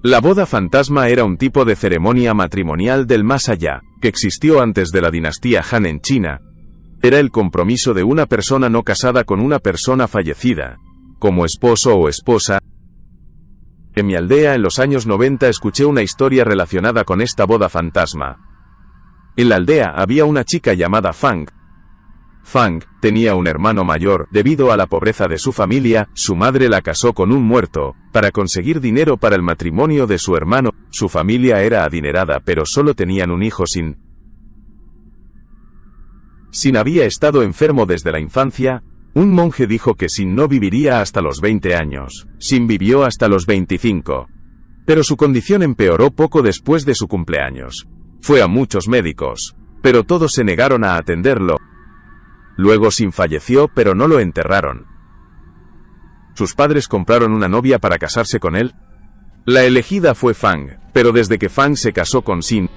La boda fantasma era un tipo de ceremonia matrimonial del más allá, que existió antes de la dinastía Han en China. Era el compromiso de una persona no casada con una persona fallecida, como esposo o esposa. En mi aldea en los años 90 escuché una historia relacionada con esta boda fantasma. En la aldea había una chica llamada Fang. Fang tenía un hermano mayor. Debido a la pobreza de su familia, su madre la casó con un muerto, para conseguir dinero para el matrimonio de su hermano. Su familia era adinerada, pero solo tenían un hijo. Sin había estado enfermo desde la infancia. Un monje dijo que Sin no viviría hasta los 20 años. Sin vivió hasta los 25. Pero su condición empeoró poco después de su cumpleaños. Fue a muchos médicos, pero todos se negaron a atenderlo. Luego Sin falleció, pero no lo enterraron. Sus padres compraron una novia para casarse con él. La elegida fue Fang, pero desde que Fang se casó con Sin,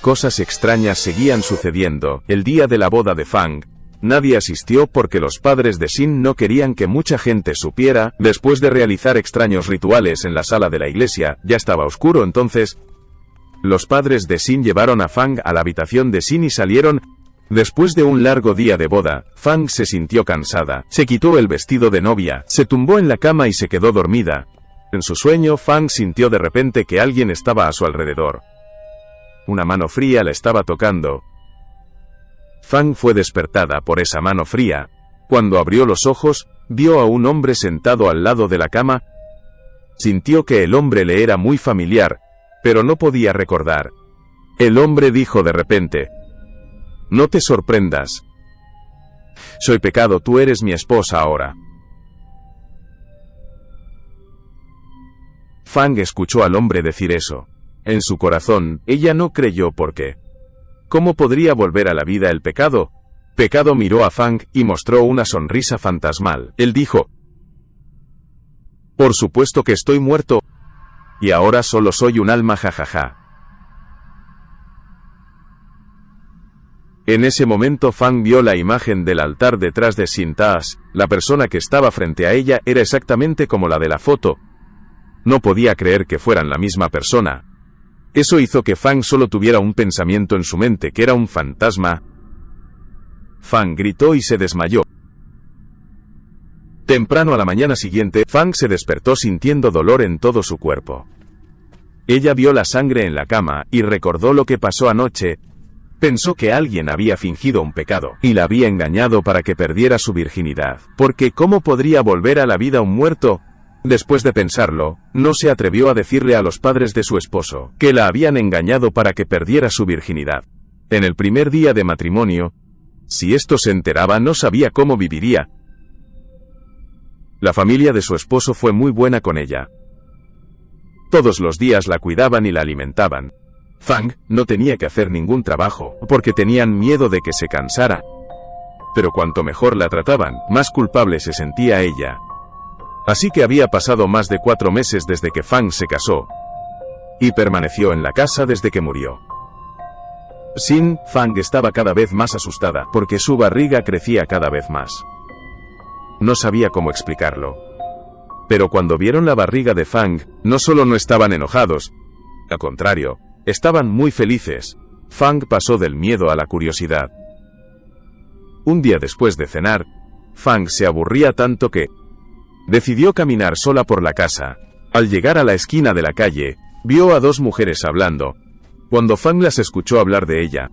cosas extrañas seguían sucediendo. El día de la boda de Fang, nadie asistió porque los padres de Sin no querían que mucha gente supiera. Después de realizar extraños rituales en la sala de la iglesia, ya estaba oscuro entonces. Los padres de Sin llevaron a Fang a la habitación de Sin y salieron. Después de un largo día de boda, Fang se sintió cansada, se quitó el vestido de novia, se tumbó en la cama y se quedó dormida. En su sueño, Fang sintió de repente que alguien estaba a su alrededor. Una mano fría la estaba tocando. Fang fue despertada por esa mano fría. Cuando abrió los ojos, vio a un hombre sentado al lado de la cama. Sintió que el hombre le era muy familiar, pero no podía recordar. El hombre dijo de repente: «No te sorprendas. Soy Pecado, tú eres mi esposa ahora». Fang escuchó al hombre decir eso. En su corazón, ella no creyó por qué. ¿Cómo podría volver a la vida el Pecado? Pecado miró a Fang y mostró una sonrisa fantasmal. Él dijo: «Por supuesto que estoy muerto. Y ahora solo soy un alma, jajaja». En ese momento Fang vio la imagen del altar detrás de Xin Tas. La persona que estaba frente a ella era exactamente como la de la foto. No podía creer que fueran la misma persona. Eso hizo que Fang solo tuviera un pensamiento en su mente, que era un fantasma. Fang gritó y se desmayó. Temprano a la mañana siguiente, Fang se despertó sintiendo dolor en todo su cuerpo. Ella vio la sangre en la cama, y recordó lo que pasó anoche. Pensó que alguien había fingido un pecado, y la había engañado para que perdiera su virginidad. Porque ¿cómo podría volver a la vida un muerto? Después de pensarlo, no se atrevió a decirle a los padres de su esposo, que la habían engañado para que perdiera su virginidad. En el primer día de matrimonio, si esto se enteraba, no sabía cómo viviría. La familia de su esposo fue muy buena con ella. Todos los días la cuidaban y la alimentaban. Fang no tenía que hacer ningún trabajo, porque tenían miedo de que se cansara. Pero cuanto mejor la trataban, más culpable se sentía ella. Así que había pasado más de 4 meses desde que Fang se casó, y permaneció en la casa desde que murió. Xin Fang estaba cada vez más asustada, porque su barriga crecía cada vez más. No sabía cómo explicarlo. Pero cuando vieron la barriga de Fang, no solo no estaban enojados, al contrario, estaban muy felices. Fang pasó del miedo a la curiosidad. Un día después de cenar, Fang se aburría tanto que decidió caminar sola por la casa. Al llegar a la esquina de la calle, vio a 2 mujeres hablando. Cuando Fang las escuchó hablar de ella,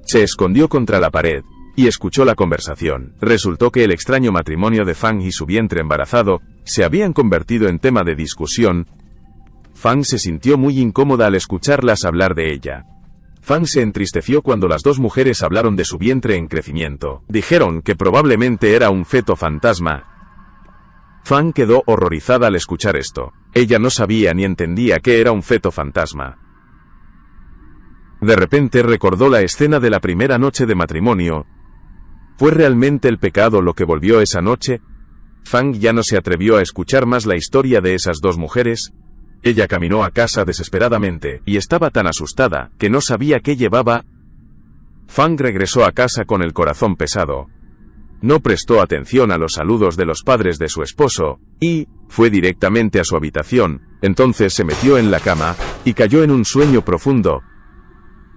se escondió contra la pared y escuchó la conversación. Resultó que el extraño matrimonio de Fang y su vientre embarazado se habían convertido en tema de discusión. Fang se sintió muy incómoda al escucharlas hablar de ella. Fang se entristeció cuando las 2 mujeres hablaron de su vientre en crecimiento. Dijeron que probablemente era un feto fantasma. Fang quedó horrorizada al escuchar esto. Ella no sabía ni entendía qué era un feto fantasma. De repente recordó la escena de la primera noche de matrimonio. ¿Fue realmente el pecado lo que volvió esa noche? Fang ya no se atrevió a escuchar más la historia de esas 2 mujeres. Ella caminó a casa desesperadamente, y estaba tan asustada, que no sabía qué llevaba. Fang regresó a casa con el corazón pesado. No prestó atención a los saludos de los padres de su esposo, y fue directamente a su habitación. Entonces se metió en la cama, y cayó en un sueño profundo.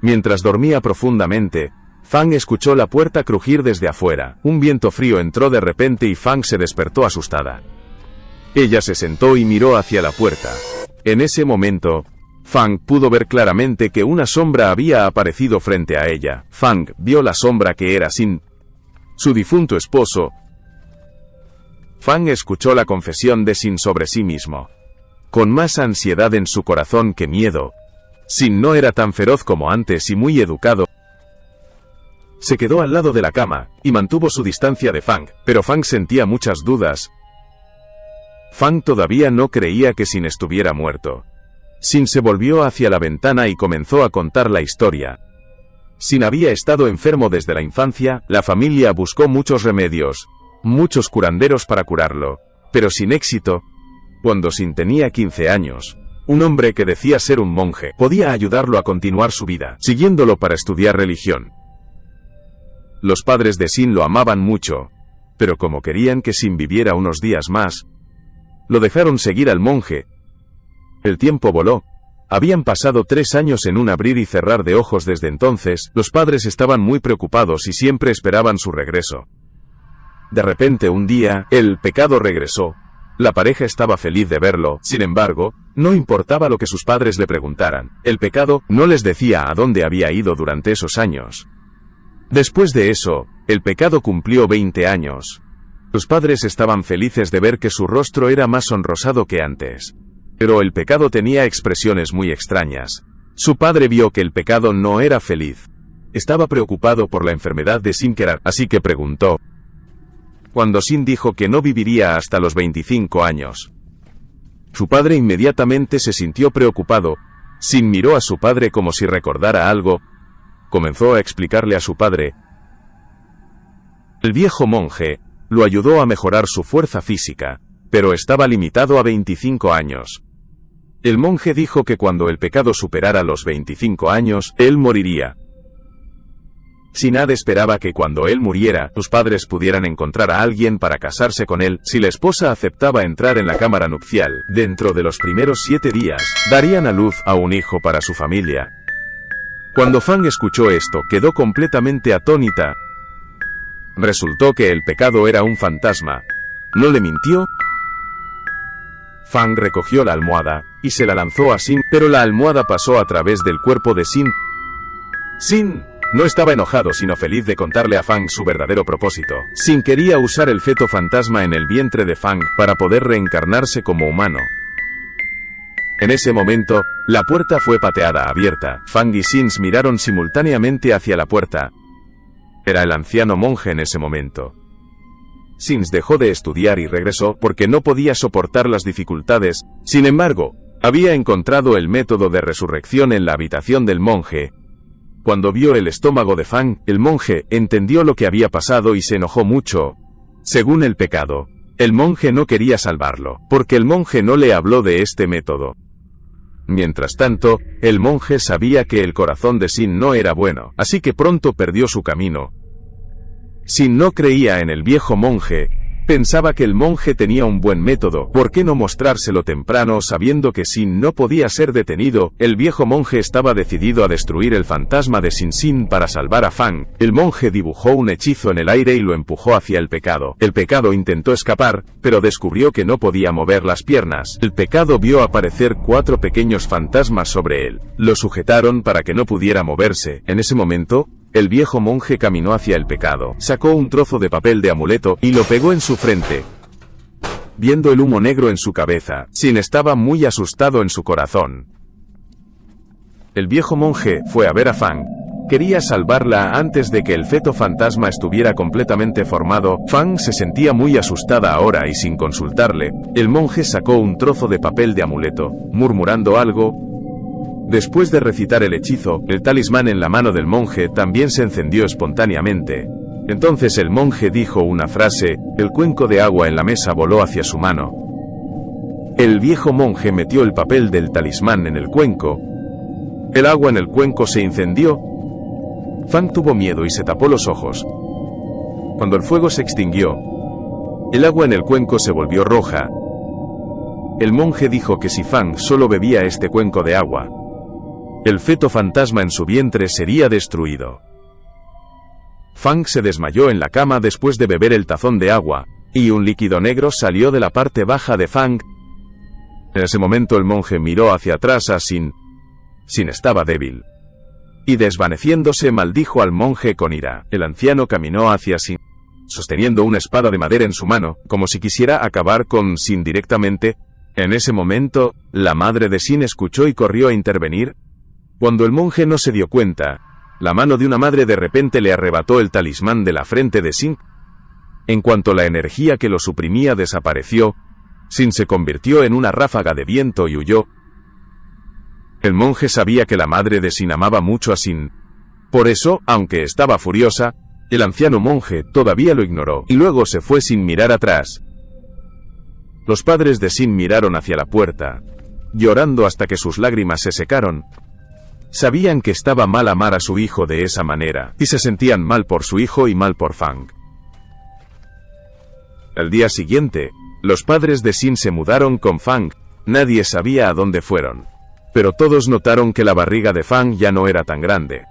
Mientras dormía profundamente, Fang escuchó la puerta crujir desde afuera. Un viento frío entró de repente y Fang se despertó asustada. Ella se sentó y miró hacia la puerta. En ese momento, Fang pudo ver claramente que una sombra había aparecido frente a ella. Fang vio la sombra que era Xin, su difunto esposo. Fang escuchó la confesión de Xin sobre sí mismo. Con más ansiedad en su corazón que miedo. Xin no era tan feroz como antes y muy educado. Se quedó al lado de la cama, y mantuvo su distancia de Fang, pero Fang sentía muchas dudas. Fang todavía no creía que Xin estuviera muerto. Xin se volvió hacia la ventana y comenzó a contar la historia. Xin había estado enfermo desde la infancia, la familia buscó muchos remedios, muchos curanderos para curarlo, pero sin éxito. Cuando Xin tenía 15 años, un hombre que decía ser un monje podía ayudarlo a continuar su vida, siguiéndolo para estudiar religión. Los padres de Xin lo amaban mucho, pero como querían que Xin viviera unos días más, lo dejaron seguir al monje. El tiempo voló. Habían pasado 3 años en un abrir y cerrar de ojos desde entonces. Los padres estaban muy preocupados y siempre esperaban su regreso. De repente un día, el pecado regresó. La pareja estaba feliz de verlo, sin embargo, no importaba lo que sus padres le preguntaran. El pecado no les decía a dónde había ido durante esos años. Después de eso, el pecado cumplió 20 años. Sus padres estaban felices de ver que su rostro era más sonrosado que antes. Pero el pecado tenía expresiones muy extrañas. Su padre vio que el pecado no era feliz. Estaba preocupado por la enfermedad de Xin Kerar, así que preguntó. Cuando Xin dijo que no viviría hasta los 25 años. Su padre inmediatamente se sintió preocupado. Xin miró a su padre como si recordara algo. Comenzó a explicarle a su padre. El viejo monje lo ayudó a mejorar su fuerza física, pero estaba limitado a 25 años. El monje dijo que cuando el pecado superara los 25 años, él moriría. Sinad esperaba que cuando él muriera, sus padres pudieran encontrar a alguien para casarse con él. Si la esposa aceptaba entrar en la cámara nupcial, dentro de los primeros 7 días, darían a luz a un hijo para su familia. Cuando Fang escuchó esto, quedó completamente atónita. Resultó que el pecado era un fantasma. ¿No le mintió? Fang recogió la almohada y se la lanzó a Sin, pero la almohada pasó a través del cuerpo de Sin. Sin no estaba enojado sino feliz de contarle a Fang su verdadero propósito. Sin quería usar el feto fantasma en el vientre de Fang para poder reencarnarse como humano. En ese momento, la puerta fue pateada abierta. Fang y Sin miraron simultáneamente hacia la puerta. Era el anciano monje en ese momento. Sin dejó de estudiar y regresó porque no podía soportar las dificultades. Sin embargo, había encontrado el método de resurrección en la habitación del monje. Cuando vio el estómago de Fang, el monje entendió lo que había pasado y se enojó mucho. Según el pecado, el monje no quería salvarlo, porque el monje no le habló de este método. Mientras tanto, el monje sabía que el corazón de Sin no era bueno, así que pronto perdió su camino. Sin no creía en el viejo monje, pensaba que el monje tenía un buen método. ¿Por qué no mostrárselo temprano sabiendo que Sin no podía ser detenido? El viejo monje estaba decidido a destruir el fantasma de Sin para salvar a Fang. El monje dibujó un hechizo en el aire y lo empujó hacia el pecado. El pecado intentó escapar, pero descubrió que no podía mover las piernas. El pecado vio aparecer 4 pequeños fantasmas sobre él. Lo sujetaron para que no pudiera moverse. En ese momento, el viejo monje caminó hacia el pecado, sacó un trozo de papel de amuleto y lo pegó en su frente. Viendo el humo negro en su cabeza, Sin estaba muy asustado en su corazón. El viejo monje fue a ver a Fang. Quería salvarla antes de que el feto fantasma estuviera completamente formado. Fang se sentía muy asustada ahora y sin consultarle, el monje sacó un trozo de papel de amuleto, murmurando algo. Después de recitar el hechizo, el talismán en la mano del monje también se encendió espontáneamente. Entonces el monje dijo una frase, el cuenco de agua en la mesa voló hacia su mano. El viejo monje metió el papel del talismán en el cuenco. El agua en el cuenco se incendió. Fang tuvo miedo y se tapó los ojos. Cuando el fuego se extinguió, el agua en el cuenco se volvió roja. El monje dijo que si Fang solo bebía este cuenco de agua, el feto fantasma en su vientre sería destruido. Fang se desmayó en la cama después de beber el tazón de agua, y un líquido negro salió de la parte baja de Fang. En ese momento el monje miró hacia atrás a Sin. Sin estaba débil. Y desvaneciéndose maldijo al monje con ira. El anciano caminó hacia Sin, sosteniendo una espada de madera en su mano, como si quisiera acabar con Sin directamente. En ese momento, la madre de Sin escuchó y corrió a intervenir. Cuando el monje no se dio cuenta, la mano de una madre de repente le arrebató el talismán de la frente de Sin. En cuanto la energía que lo suprimía desapareció, Sin se convirtió en una ráfaga de viento y huyó. El monje sabía que la madre de Sin amaba mucho a Sin. Por eso, aunque estaba furiosa, el anciano monje todavía lo ignoró y luego se fue sin mirar atrás. Los padres de Sin miraron hacia la puerta, llorando hasta que sus lágrimas se secaron. Sabían que estaba mal amar a su hijo de esa manera, y se sentían mal por su hijo y mal por Fang. Al día siguiente, los padres de Sin se mudaron con Fang. Nadie sabía a dónde fueron, pero todos notaron que la barriga de Fang ya no era tan grande.